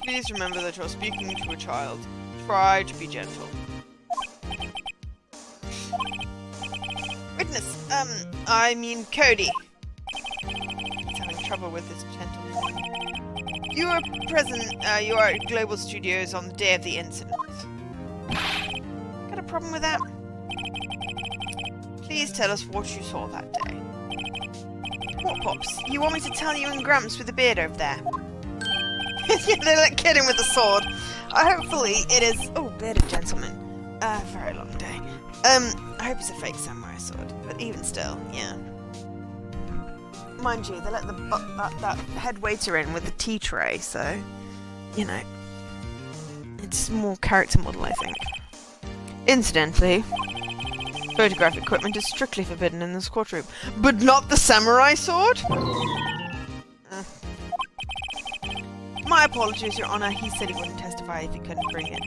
please remember that you're speaking to a child. Try to be gentle. Witness, I mean Cody. He's having trouble with this gentleman. You were present, you are at Global Studios on the day of the incident. Got a problem with that? Please tell us what you saw that day. What, Pops? You want me to tell you and Gramps with the beard over there? Yeah, they're like kidding with the sword. Hopefully it is... Oh, bearded gentleman. A very long day. I hope it's a fake samurai sword, but even still, yeah. Mind you, they let that head waiter in with the tea tray, so, you know. It's more character model, I think. Incidentally, photograph equipment is strictly forbidden in this courtroom. But not the samurai sword? My apologies, Your Honor. He said he wouldn't testify if he couldn't bring it.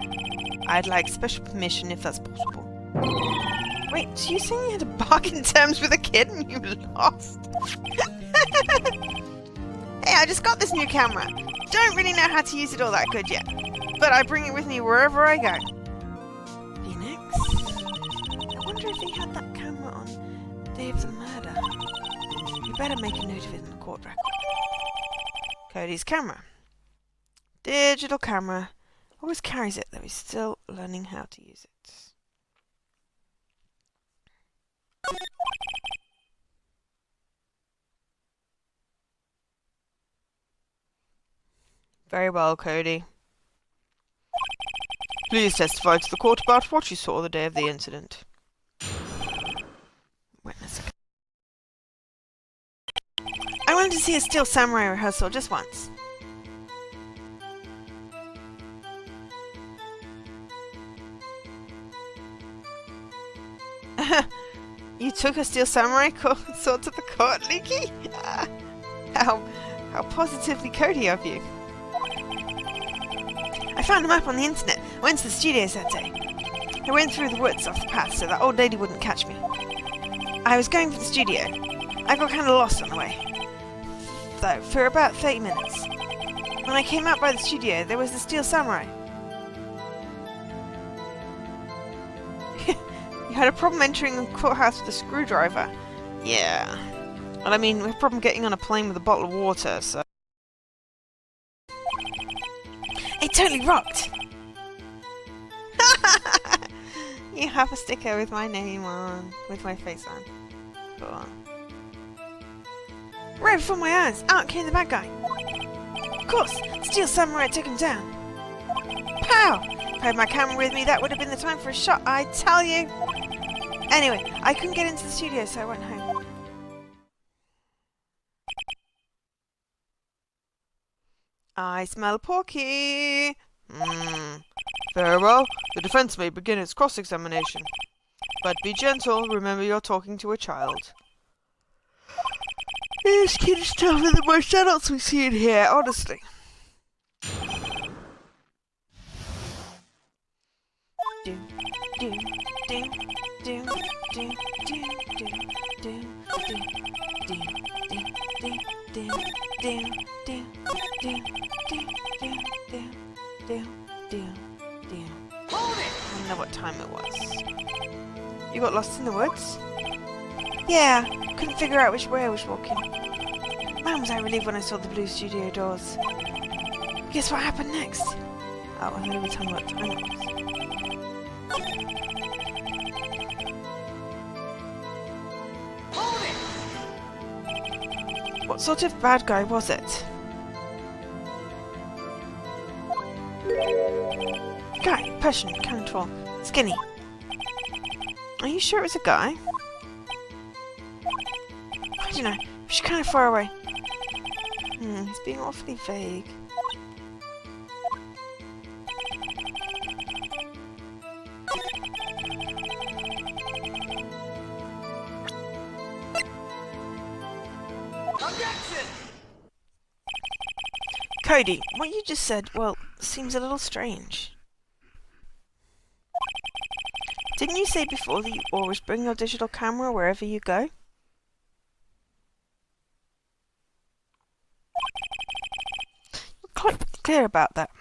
I'd like special permission if that's possible. Wait, so you saying you had to bargain terms with a kid and you lost? Hey, I just got this new camera. Don't really know how to use it all that good yet. But I bring it with me wherever I go. Phoenix? I wonder if he had that camera on the day of the murder. You better make a note of it in the court record. Cody's camera. Digital camera. Always carries it, though he's still learning how to use it. Very well, Cody. Please testify to the court about what you saw the day of the incident. see a Steel Samurai rehearsal just once. You took a Steel Samurai sword to the court, Leaky? How positively Cody of you. I found a map on the internet. I went to the studios that day. I went through the woods off the path so that old lady wouldn't catch me. I was going for the studio. I got kind of lost on the way, though, for about 30 minutes. When I came out by the studio, there was the Steel Samurai. You had a problem entering the courthouse with a screwdriver. Yeah. Well, I mean, we had a problem getting on a plane with a bottle of water, so... It totally rocked! You have a sticker with my name on, with my face on. Cool. Right before my eyes, out came the bad guy. Of course, Steel Samurai took him down. Pow! If I had my camera with me, that would have been the time for a shot, I tell you! Anyway, I couldn't get into the studio, so I went home. I smell porky! Very well. The defense may begin its cross-examination. But be gentle, remember you're talking to a child. This kid is tougher than most adults we see in here, honestly. Do, do, do, do, do, do, do, do, do, do, do, do, do, I don't know what time it was. You got lost in the woods? Yeah, couldn't figure out which way I was walking. Man, was I relieved when I saw the blue studio doors. Guess what happened next? Oh, I thought you were telling me what time it was. What sort of bad guy was it? Guy, passion, control, skinny. Are you sure it was a guy? I don't know, she's kind of far away. He's being awfully vague. Objection! Cody, what you just said, well, seems a little strange. Didn't you say before that you always bring your digital camera wherever you go? You're quite clear about that.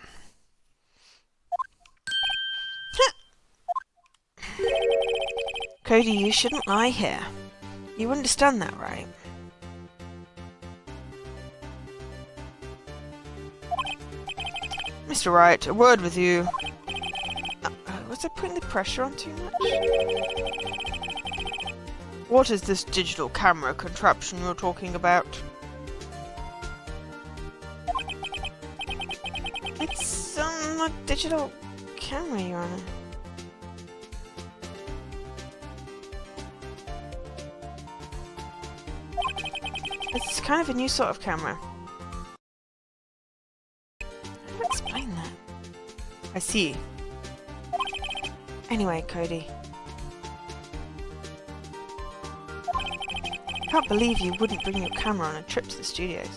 Cody, you shouldn't lie here. You understand that, right? Mr. Wright, a word with you. Was I putting the pressure on too much? What is this digital camera contraption you're talking about? It's a digital camera, Your Honor. It's kind of a new sort of camera. How do I explain that? I see. Anyway, Cody. I can't believe you wouldn't bring your camera on a trip to the studios.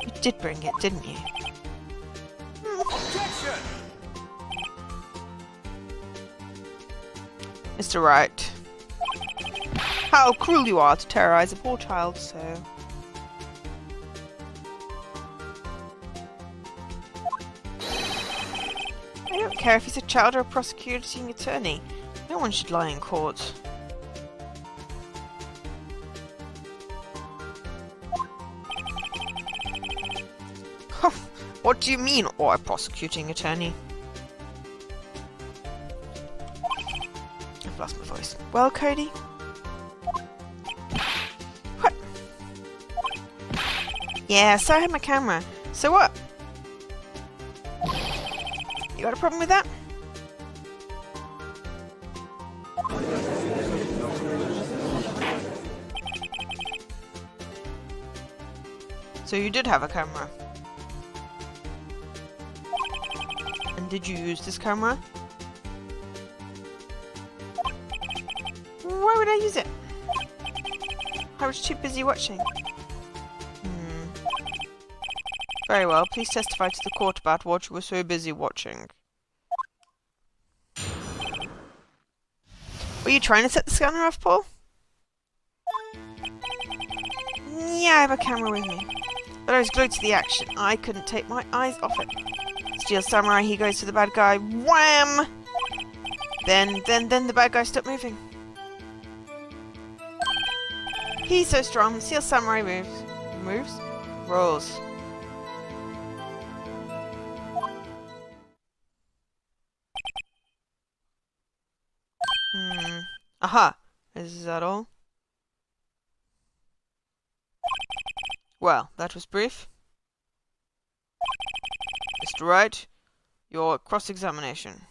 You did bring it, didn't you? Objection! Mr. Wright. How cruel you are to terrorize a poor child so. I don't care if he's a child or a prosecuting attorney. No one should lie in court. What do you mean, or a prosecuting attorney? I've lost my voice. Well, Cody? What? Yeah, so I had my camera. So what? You got a problem with that? So you did have a camera. And did you use this camera? Why would I use it? I was too busy watching. Very well, please testify to the court about what you were so busy watching. Were you trying to set the scanner off, Paul? Yeah, I have a camera with me. But I was glued to the action. I couldn't take my eyes off it. Steel Samurai, he goes to the bad guy. Wham! Then the bad guy stopped moving. He's so strong. Steel Samurai moves? Rolls. Aha! Is that all? Well, that was brief. Mr. Wright, your cross-examination.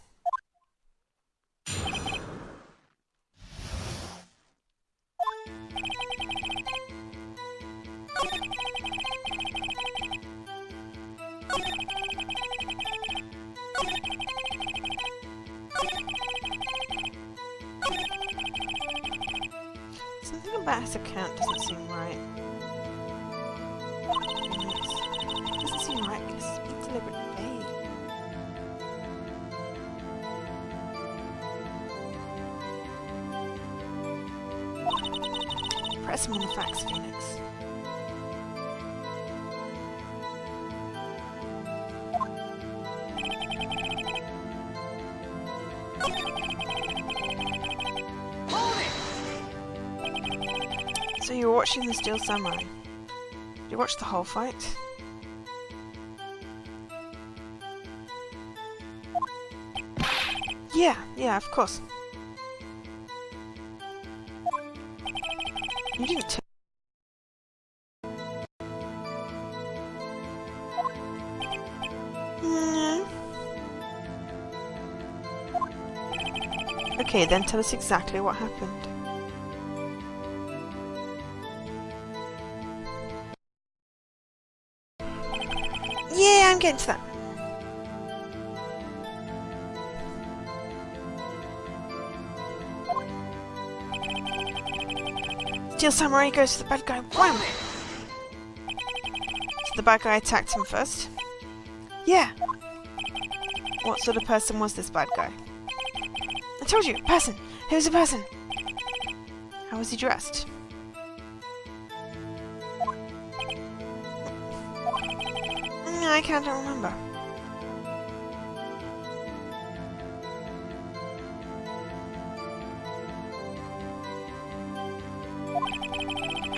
Something about his account doesn't seem right. It doesn't seem right because it's being deliberately vague. Press him on the facts, Phoenix. So you were watching the Steel Samurai. Did you watch the whole fight? Yeah, of course. You didn't tell. Okay, then tell us exactly what happened. Yeah, I'm getting to that. Steel Samurai goes to the bad guy. Wham! So the bad guy attacked him first. Yeah. What sort of person was this bad guy? I told you, person. He was a person. How was he dressed? I can't remember.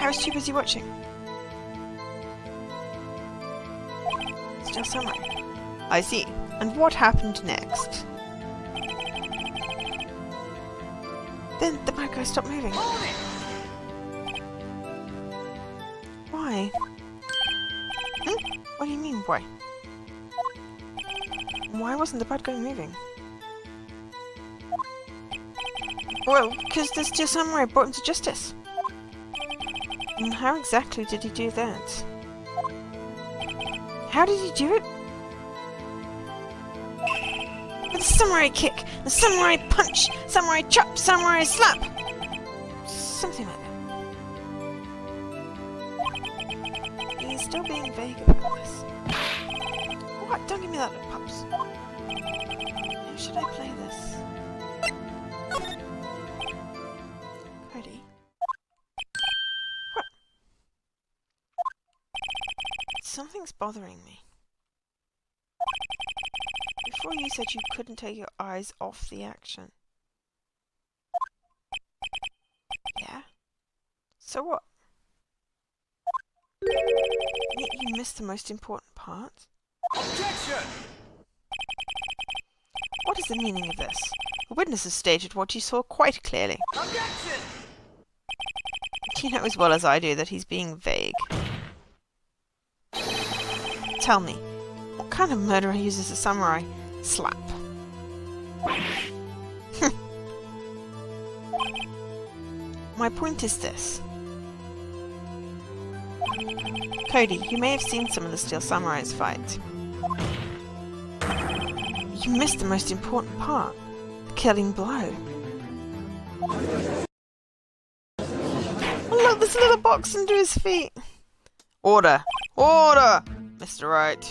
I was too busy watching. Still Samurai. I see. And what happened next? Then the bad guy stopped moving. Why? What do you mean, why? Why wasn't the bad guy moving? Well, because the Steel Samurai brought him to justice. And how exactly did he do that? How did he do it? With a samurai kick, the samurai punch, samurai chop, samurai slap! Something like that. He's still being vague about this. What? Don't give me that look, pups. How should I play this? Ready? What? Something's bothering me. Before you said you couldn't take your eyes off the action. Yeah? So what? Yet you missed the most important part? Objection! What is the meaning of this? The witness has stated what he saw quite clearly. Objection! You know as well as I do that he's being vague. Tell me, what kind of murderer uses a samurai slap? My point is this. Cody, you may have seen some of the Steel Samurai's fight. You missed the most important part. The killing blow. Oh look, there's a little box under his feet. Order! Order! Mr. Wright.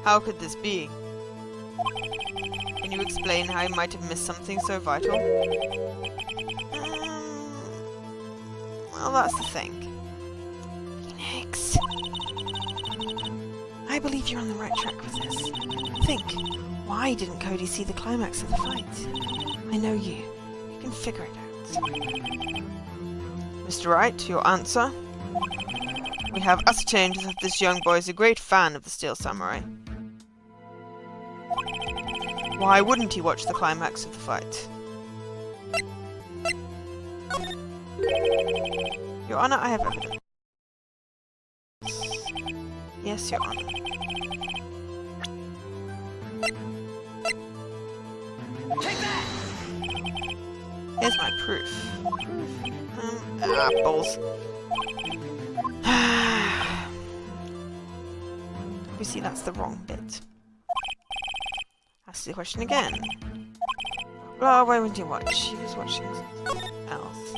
How could this be? Can you explain how I might have missed something so vital? Well, that's the thing. Phoenix. I believe you're on the right track with this. Think, why didn't Cody see the climax of the fight? I know you. You can figure it out. Mr. Wright, your answer? We have ascertained that this young boy is a great fan of the Steel Samurai. Why wouldn't he watch the climax of the fight? Your Honor, I have evidence. Yes, Your Honor. Take that! Here's my proof. Balls. Obviously, that's the wrong bit. Ask the question again. Well, why wouldn't you watch? He was watching something else.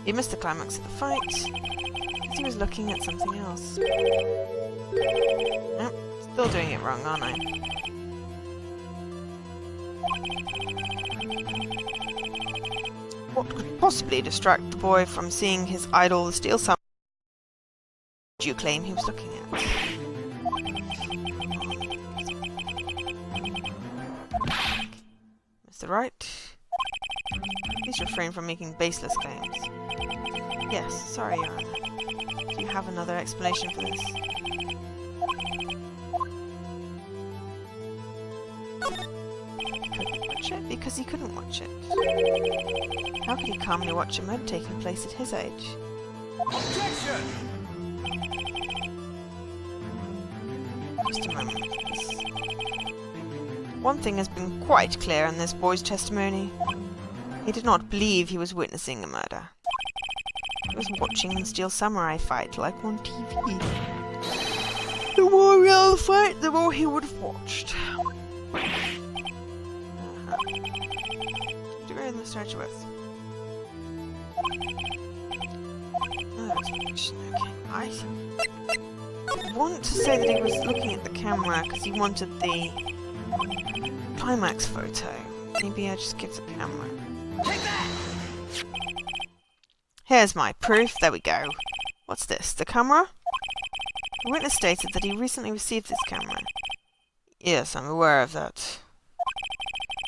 He missed the climax of the fight because he was looking at something else. Nope, still doing it wrong, aren't I? What could possibly distract the boy from seeing his idol, the Steel Samurai? Do you claim he was looking at? Mr. Wright? Please refrain from making baseless claims. Yes, sorry, Your Honor. Do you have another explanation for this? He couldn't watch it because he couldn't watch it. How could he calmly watch a murder taking place at his age? Objection! Just a moment, please. One thing has been quite clear in this boy's testimony. He did not believe he was witnessing a murder. He was watching the Steel Samurai fight like on TV. The more real the fight, the more he would have watched. Do we in the search with? Another explanation, okay. I want to say that he was looking at the camera because he wanted the climax photo. Maybe I just give the camera. Take that! Here's my proof. There we go. What's this? The camera? The witness stated that he recently received this camera. Yes, I'm aware of that.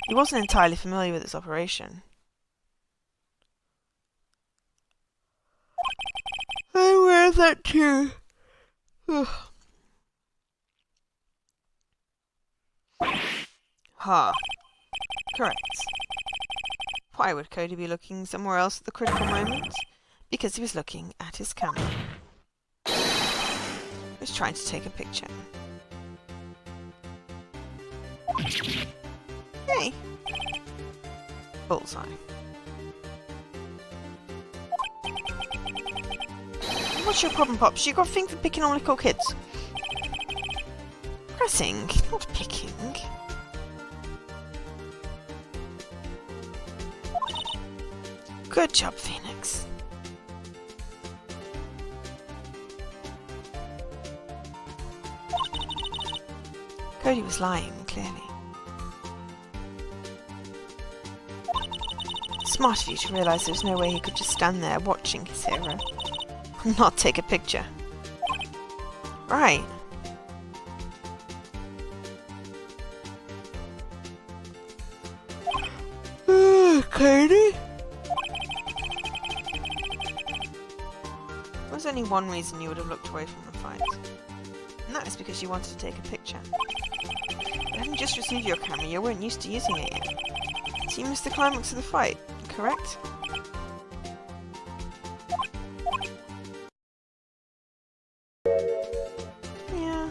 He wasn't entirely familiar with its operation. I'm aware of that too. Ha. Correct. Why would Cody be looking somewhere else at the critical moment? Because he was looking at his camera. He was trying to take a picture. Hey! Bullseye. What's your problem, Pops? You got things for picking on little kids. Pressing, not picking. Good job, Phoenix. Cody was lying, clearly. Smart of you to realise there was no way he could just stand there watching his hero and not take a picture. Right. Cody? There was only one reason you would have looked away from the fight. And that is because you wanted to take a picture. You hadn't just received your camera, you weren't used to using it yet. So you missed the climax of the fight, correct? Yeah.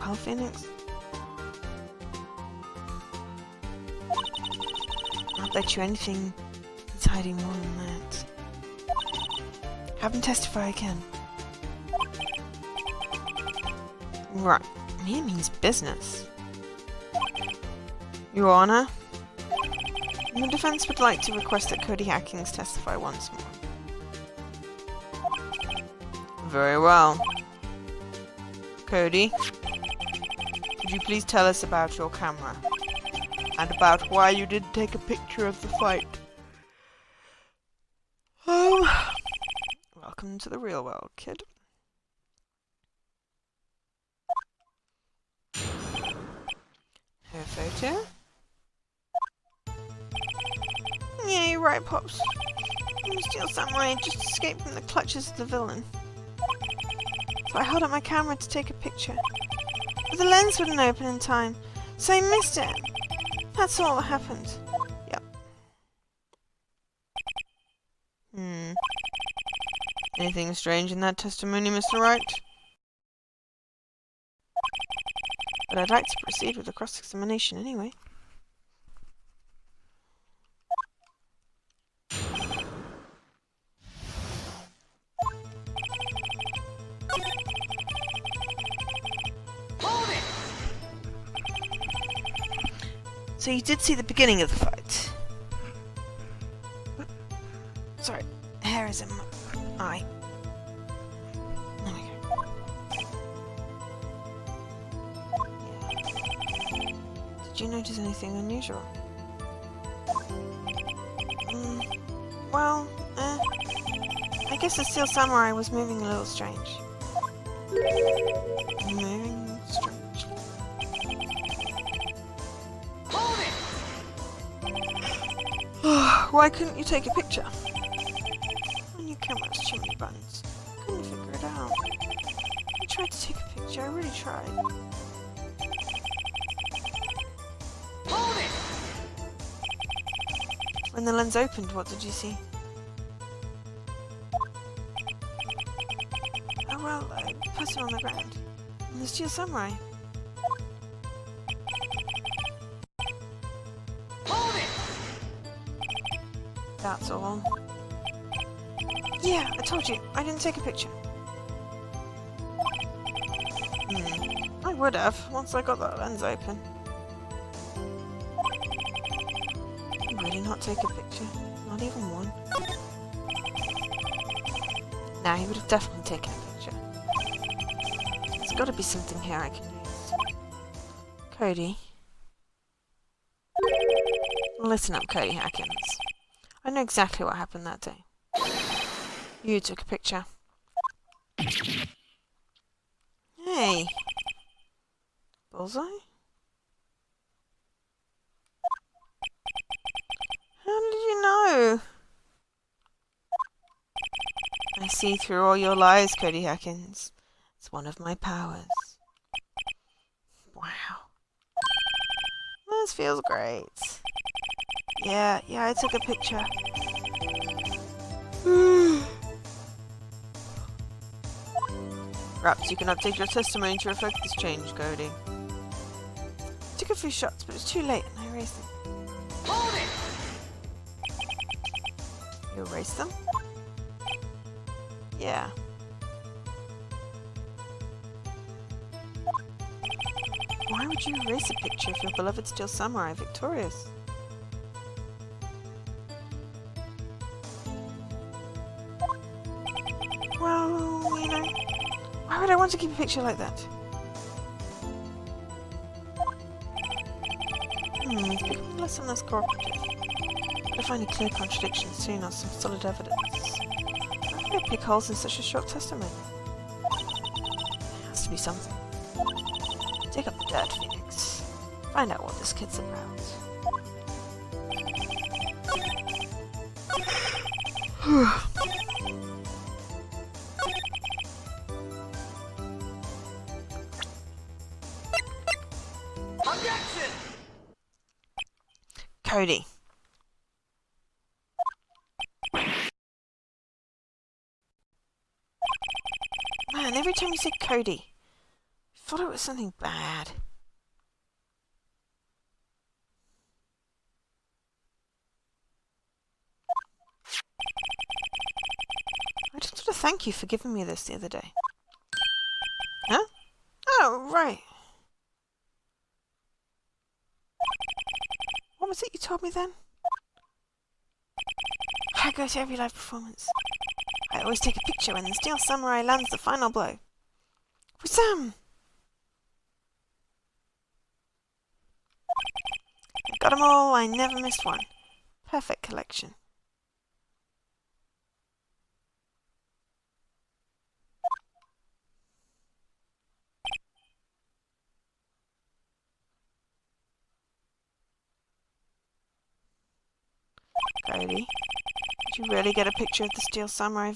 Well, Phoenix. I'll bet you anything He's hiding more than that. Have him testify again. Right. Here means business. Your Honor, the defense would like to request that Cody Hackings testify once more. Very well. Cody, could you please tell us about your camera? And about why you didn't take a picture of the fight? Oh, welcome to the real world, kid. Her photo? Yeah, you're right, Pops. The Steel Samurai just escaped from the clutches of the villain. So I held up my camera to take a picture. But the lens wouldn't open in time, so I missed it. That's all that happened. Yep. Anything strange in that testimony, Mr. Wright? But I'd like to proceed with the cross-examination anyway. Hold it! So you did see the beginning of the fight? Sorry, hair is in my eye. There we go. Yeah. Did you notice anything unusual? Well, I guess the Steel Samurai was moving a little strange. Moving strange. Hold it! Why couldn't you take a picture? On your camera's chimney buns. Couldn't figure it out. I tried to take a picture, I really tried. Hold it! When the lens opened, what did you see? Oh well, a person on the ground. And the Steel Samurai. Hold it! That's all. Yeah, I told you, I didn't take a picture. I would have, once I got that lens open. Really not take a picture? Not even one? Nah, he would have definitely taken a picture. There's got to be something here I can use. Cody. Listen up, Cody Hackins. I know exactly what happened that day. You took a picture. Hey. Bullseye? How did you know? I see through all your lies, Cody Hackins. It's one of my powers. Wow. This feels great. Yeah, I took a picture. Perhaps you can update your testimony to reflect this change, Cody. Took a few shots, but it's too late and I erased them. Hold it! You erased them? Yeah. Why would you erase a picture of your beloved Steel Samurai victorious? Well, you know, why would I want to keep a picture like that? It's becoming less and less cooperative. I'll find a clear contradiction soon or some solid evidence. Why would I pick holes in such a short testimony? There has to be something. Dig up the dirt, Phoenix. Find out what this kid's about. Objection! Cody. Man, every time you say Cody, I thought it was something bad. thank you for giving me this the other day. Huh? Oh, right. What was it you told me then? I go to every live performance. I always take a picture when the Steel Samurai lands the final blow. Wissam! I got 'em all, I never missed one. Perfect collection. Cody, did you really get a picture of the Steel Samurai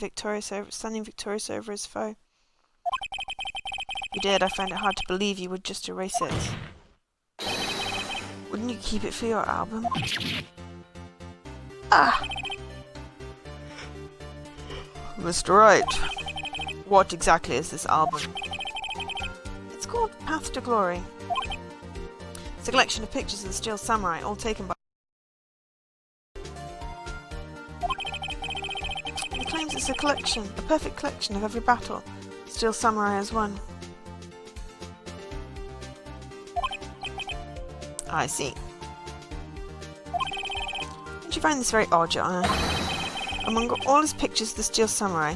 standing victorious over his foe? You did. I find it hard to believe you would just erase it. Wouldn't you keep it for your album? Ah! Mr. Wright, what exactly is this album? It's called Path to Glory. It's a collection of pictures of the Steel Samurai, all taken by... It claims it's a collection, a perfect collection of every battle Steel Samurai has won. I see. Don't you find this very odd, Your Honor? Among all his pictures of the Steel Samurai,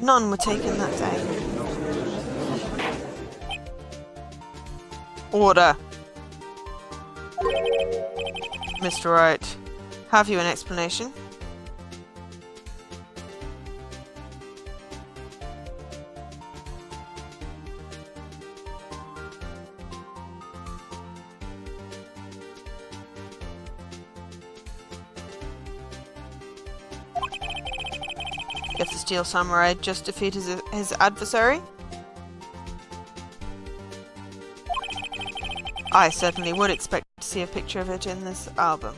none were taken that day. Order! Mr. Wright, have you an explanation? If the Steel Samurai just defeated his adversary? I certainly would expect to see a picture of it in this album.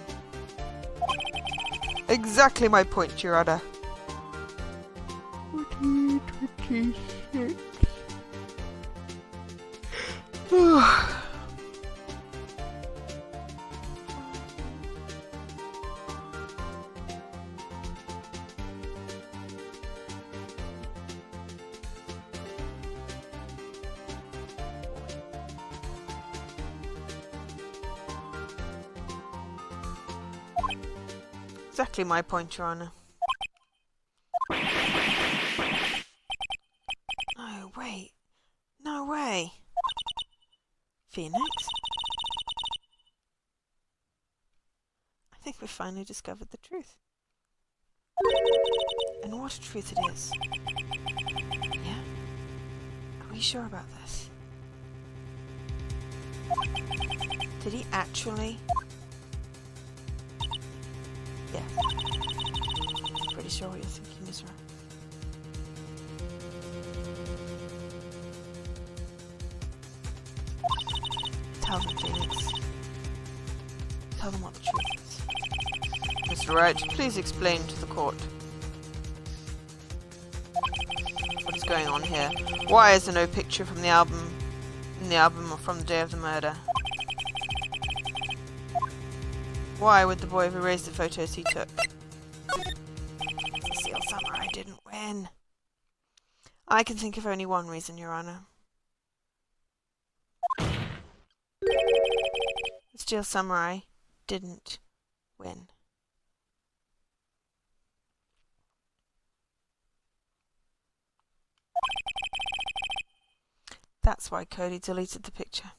Exactly my point, Your Honor. 2026. Exactly my point, Your Honor. No, wait. No way. Phoenix? I think we've finally discovered the truth. And what a truth it is. Yeah? Are we sure about this? Did he actually... Yeah. Pretty sure what you're thinking is right. Tell them, Phoenix. Tell them what the truth is. Mr. Wright, please explain to the court. What is going on here? Why is there no picture from the album, or from the day of the murder? Why would the boy have erased the photos he took? The Steel Samurai didn't win. I can think of only one reason, Your Honor. The Steel Samurai didn't win. That's why Cody deleted the picture.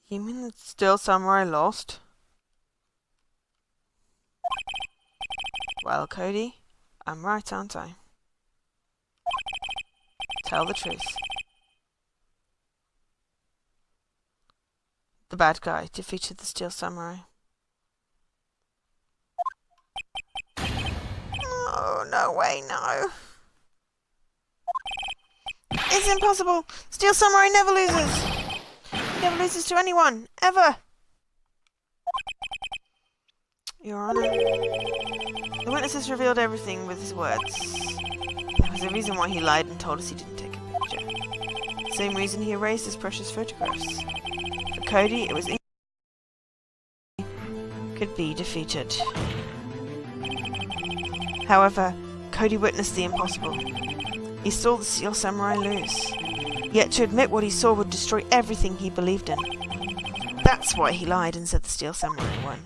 You mean the Steel Samurai lost? Well, Cody, I'm right, aren't I? Tell the truth. The bad guy defeated the Steel Samurai. Oh, no way, no. It's impossible! Steel Samurai never loses! He never loses to anyone, ever! Your Honor, the witness has revealed everything with his words. There was a reason why he lied and told us he didn't take a picture. The same reason he erased his precious photographs. For Cody, it was could be defeated. However, Cody witnessed the impossible. He saw the Steel Samurai lose. Yet to admit what he saw would destroy everything he believed in. That's why he lied and said the Steel Samurai won.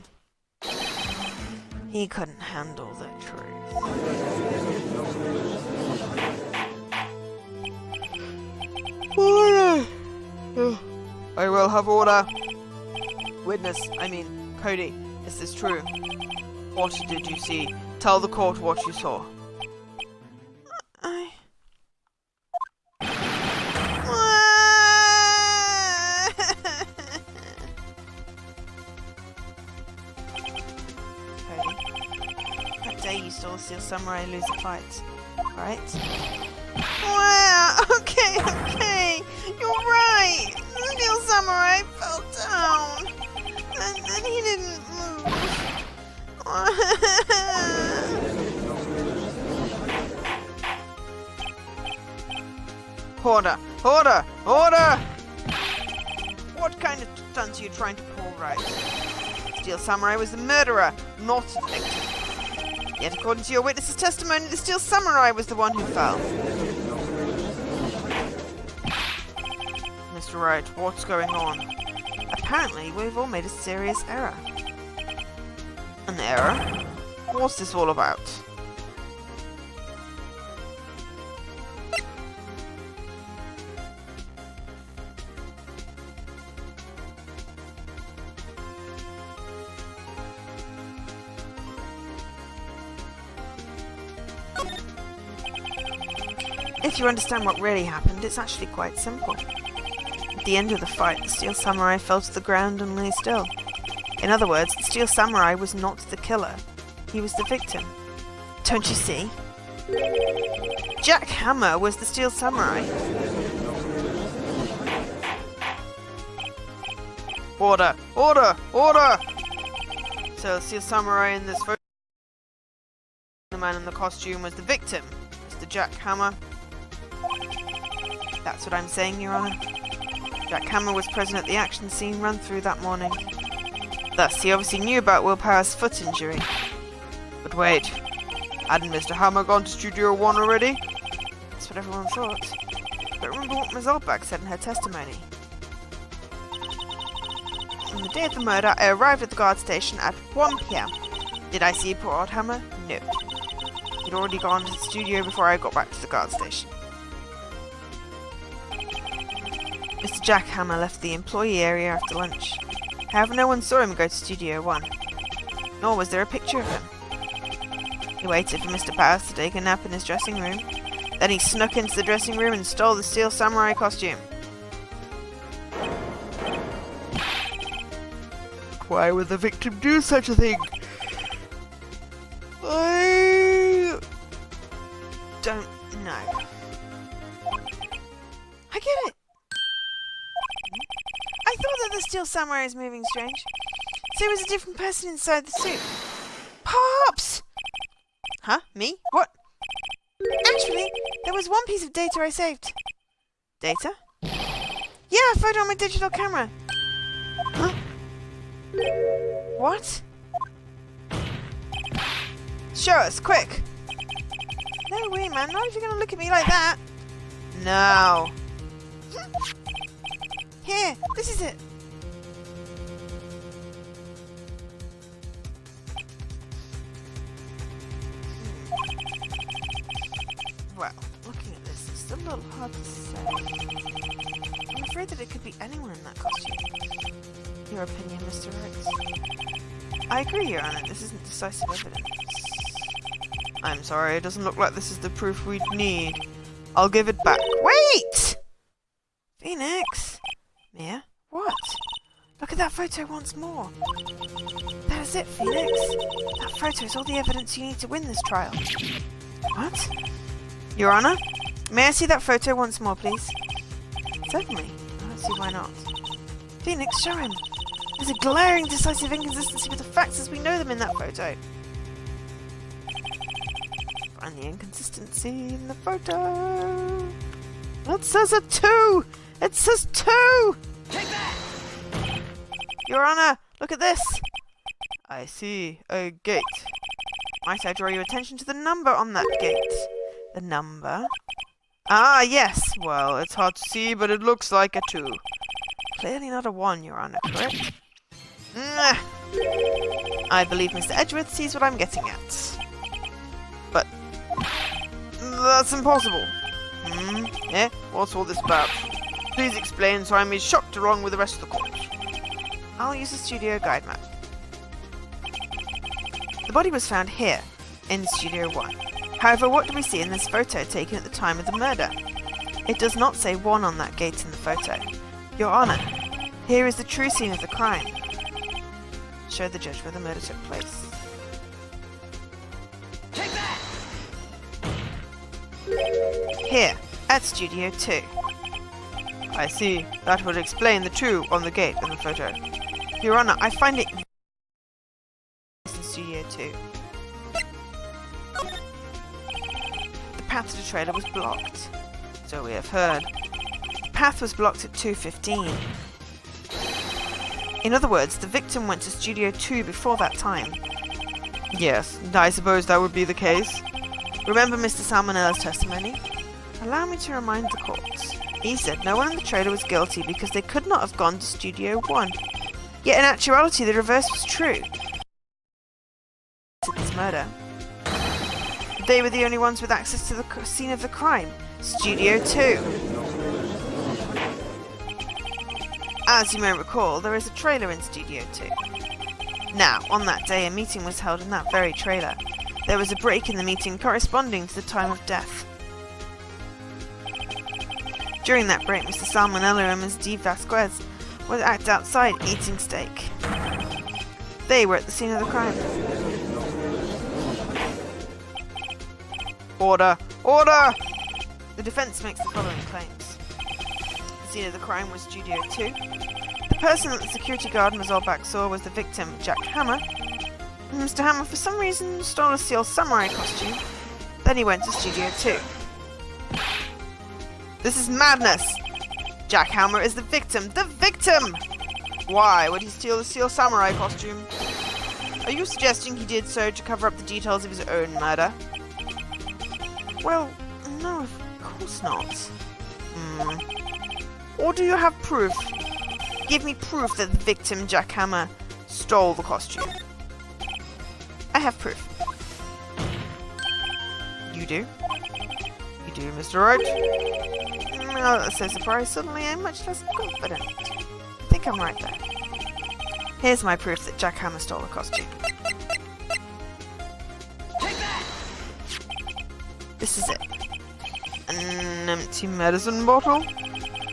He couldn't handle the truth. Order! I will have order. Witness, Cody, is this true? What did you see? Tell the court what you saw. That day you saw the Steel Samurai lose a fight, right? Wow, okay, you're right. The Steel Samurai fell down. And he didn't move. Order! Order! Order! What kind of stunts are you trying to pull, Wright? Steel Samurai was the murderer, not the victim. Yet according to your witness's testimony, the Steel Samurai was the one who fell. Mr. Wright, what's going on? Apparently, we've all made a serious error. An error? What's this all about? If you understand what really happened, it's actually quite simple. At the end of the fight, the Steel Samurai fell to the ground and lay still. In other words, the Steel Samurai was not the killer. He was the victim. Don't you see? Jack Hammer was the Steel Samurai. Order! Order! Order! So the Steel Samurai in this photo, the man in the costume was the victim, Mr. Jack Hammer. That's what I'm saying, Your Honor. Jack Hammer was present at the action scene run through that morning. Thus, he obviously knew about Will Power's foot injury. But wait, hadn't Mr. Hammer gone to Studio 1 already? That's what everyone thought. But remember what Ms. Oldback said in her testimony. On the day of the murder, I arrived at the guard station at 1 PM. Did I see poor old Hammer? No. He'd already gone to the studio before I got back to the guard station. Mr. Jack Hammer left the employee area after lunch. However, no one saw him go to Studio 1. Nor was there a picture of him. He waited for Mr. Powers to take a nap in his dressing room. Then he snuck into the dressing room and stole the Steel Samurai costume. Why would the victim do such a thing? I don't know. I get it. I thought that the Steel Samurai is moving strange. So it was a different person inside the suit. Pops! Huh? Me? What? Actually, there was one piece of data I saved. Data? Yeah, a photo on my digital camera. Huh? What? Show us, quick! No way, man. Not if you're gonna look at me like that. No. Here, this is it. Well, looking at this, it's a little hard to say. I'm afraid that it could be anyone in that costume. Your opinion, Mr. Wright? I agree, Your Honor. This isn't decisive evidence. I'm sorry, it doesn't look like this is the proof we'd need. I'll give it back. Wait! Phoenix? Mia? What? Look at that photo once more. That is it, Phoenix. That photo is all the evidence you need to win this trial. What? Your Honor? May I see that photo once more, please? Certainly. I don't see why not. Phoenix, show him. There's a glaring decisive inconsistency with the facts as we know them in that photo. Find the inconsistency in the photo. It says a 2! It says 2! Take that! Your Honor, look at this! I see. A gate. Might I draw your attention to the number on that gate? The number? Ah, yes. Well, it's hard to see, but it looks like a 2. Clearly not a 1, Your Honor, correct? I believe Mr. Edgeworth sees what I'm getting at. But that's impossible. What's all this about? Please explain so I'm as shocked along with the rest of the court. I'll use the studio guide map. The body was found here, in Studio 1. However, what do we see in this photo taken at the time of the murder? It does not say 1 on that gate in the photo. Your Honor, here is the true scene of the crime. Show the judge where the murder took place. Take that! Here, at Studio 2. I see. That would explain the 2 on the gate in the photo. Your Honor, I find it in Studio 2. The path to the trailer was blocked. So we have heard. The path was blocked at 2:15. In other words, the victim went to Studio 2 before that time. Yes, I suppose that would be the case. Remember Mr. Salmonella's testimony? Allow me to remind the court. He said no one in the trailer was guilty because they could not have gone to Studio 1. Yet in actuality, the reverse was true. To this murder. They were the only ones with access to the scene of the crime, Studio 2. As you may recall, there is a trailer in Studio 2. Now, on that day, a meeting was held in that very trailer. There was a break in the meeting corresponding to the time of death. During that break, Mr. Salmonella and Ms. D. Vasquez were at outside eating steak. They were at the scene of the crime. Order! Order! The defense makes the following claims. The scene of the crime was Studio 2. The person that the security guard Mazolbak saw was the victim, Jack Hammer. Mr. Hammer, for some reason, stole a Seal Samurai costume. Then he went to Studio 2. This is madness! Jack Hammer is the victim! The victim! Why would he steal the Seal Samurai costume? Are you suggesting he did so to cover up the details of his own murder? Well, no, of course not. Or do you have proof? Give me proof that the victim, Jack Hammer, stole the costume. I have proof. You do? You do, Mr. Wright? Oh, that's so surprised. Suddenly I'm much less confident. I think I'm right there. Here's my proof that Jack Hammer stole the costume. Take that! This is it. An empty medicine bottle?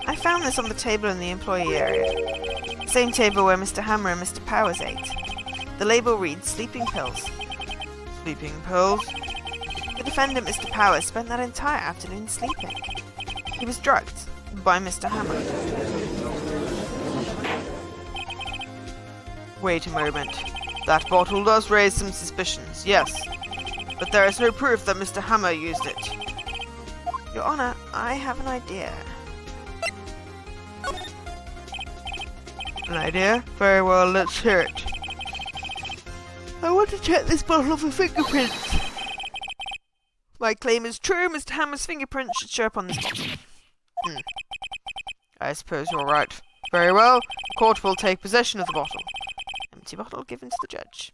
I found this on the table in the employee area. Same table where Mr. Hammer and Mr. Powers ate. The label reads sleeping pills. Sleeping pills? The defendant, Mr. Powers, spent that entire afternoon sleeping. He was drugged by Mr. Hammer. Wait a moment. That bottle does raise some suspicions, yes. But there is no proof that Mr. Hammer used it. Your Honor, I have an idea. An idea? Very well, let's hear it. I want to check this bottle for fingerprints. My claim is true. Mr. Hammer's fingerprints should show up on this bottle. I suppose you're right. Very well. The court will take possession of the bottle. Empty bottle given to the judge.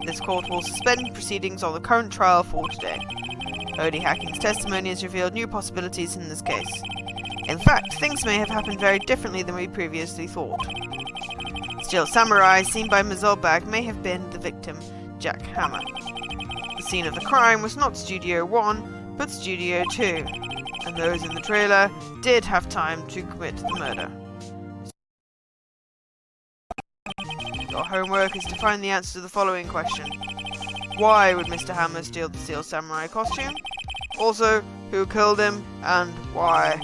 This court will suspend proceedings on the current trial for today. Odie Hacking's testimony has revealed new possibilities in this case. In fact, things may have happened very differently than we previously thought. Steel Samurai, seen by Mazolbag, may have been the victim, Jack Hammer. The scene of the crime was not Studio 1, but Studio 2, and those in the trailer did have time to commit the murder. Your homework is to find the answer to the following question. Why would Mr. Hammer steal the Steel Samurai costume? Also, who killed him, and why?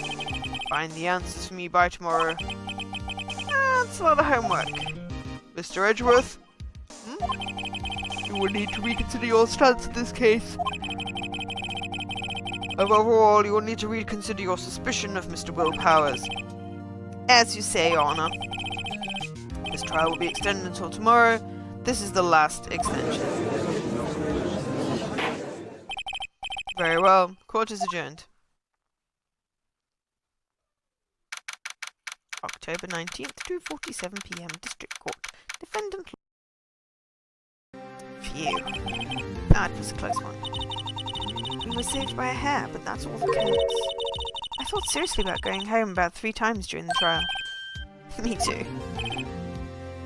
Find the answers for me by tomorrow. That's a lot of homework. Mr. Edgeworth? You will need to reconsider your stance in this case. Above all, you will need to reconsider your suspicion of Mr. Will Powers. As you say, Your Honor. This trial will be extended until tomorrow. This is the last extension. Very well. Court is adjourned. October 19th, 2:47 p.m. District Court. Defendant... Phew. That was a close one. We were saved by a hair, but that's all that counts. I thought seriously about going home about 3 times during the trial. Me too.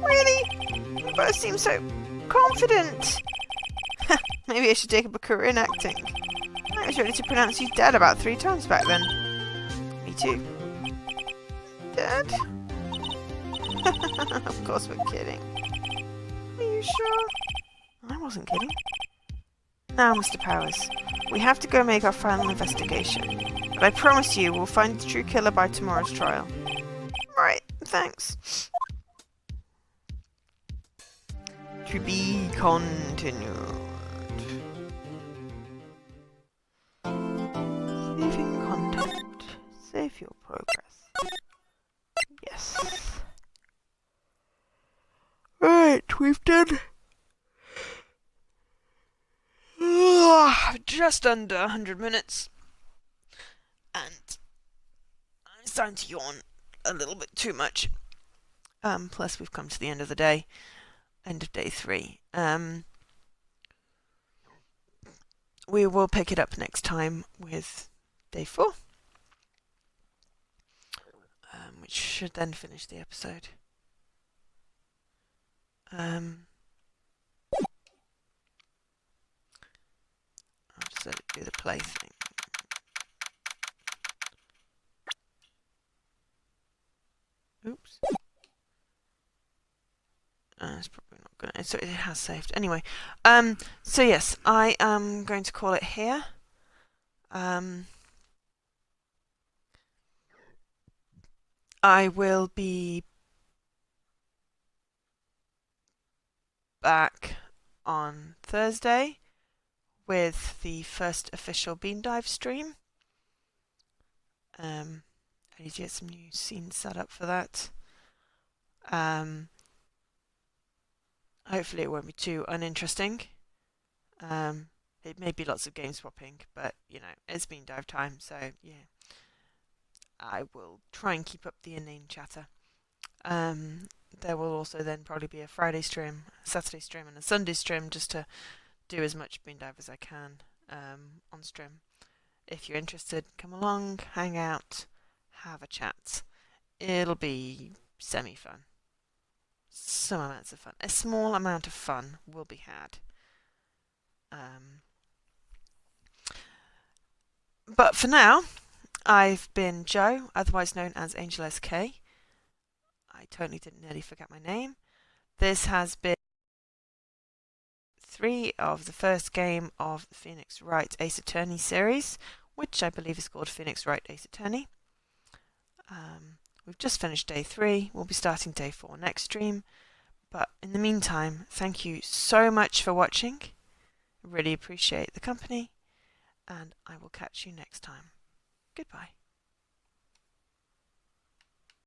Really? You both seem so confident. Maybe I should take up a career in acting. I was ready to pronounce you dead about 3 times back then. Me too. Dead? Of course we're kidding. Are you sure? I wasn't kidding. Now, Mr. Powers, we have to go make our final investigation. But I promise you we'll find the true killer by tomorrow's trial. Right, thanks. To be continued. Saving content. Save your progress. Yes. Right, we've done just under 100 minutes. And I'm starting to yawn a little bit too much. Plus we've come to the end of the day. End of day 3. We will pick it up next time with day 4. Which should then finish the episode. I'll just let it do the play thing. Oops. It's probably not gonna. So it has saved. Anyway, so yes, I am going to call it here. I will be back on Thursday with the first official Bean Dive stream. I need to get some new scenes set up for that. Hopefully it won't be too uninteresting. It may be lots of game swapping, but you know, it's Bean Dive time, so yeah. I will try and keep up the inane chatter. There will also then probably be a Friday stream, a Saturday stream, and a Sunday stream, just to do as much Bean Dive as I can on stream. If you're interested, come along, hang out, have a chat. It'll be semi-fun. Some amounts of fun. A small amount of fun will be had. But for now, I've been Joe, otherwise known as Angel SK. I totally didn't nearly forget my name. This has been 3 of the first game of the Phoenix Wright Ace Attorney series, which I believe is called Phoenix Wright Ace Attorney. We've just finished day 3. We'll be starting day 4 next stream. But in the meantime, thank you so much for watching. I really appreciate the company, and I will catch you next time. Goodbye.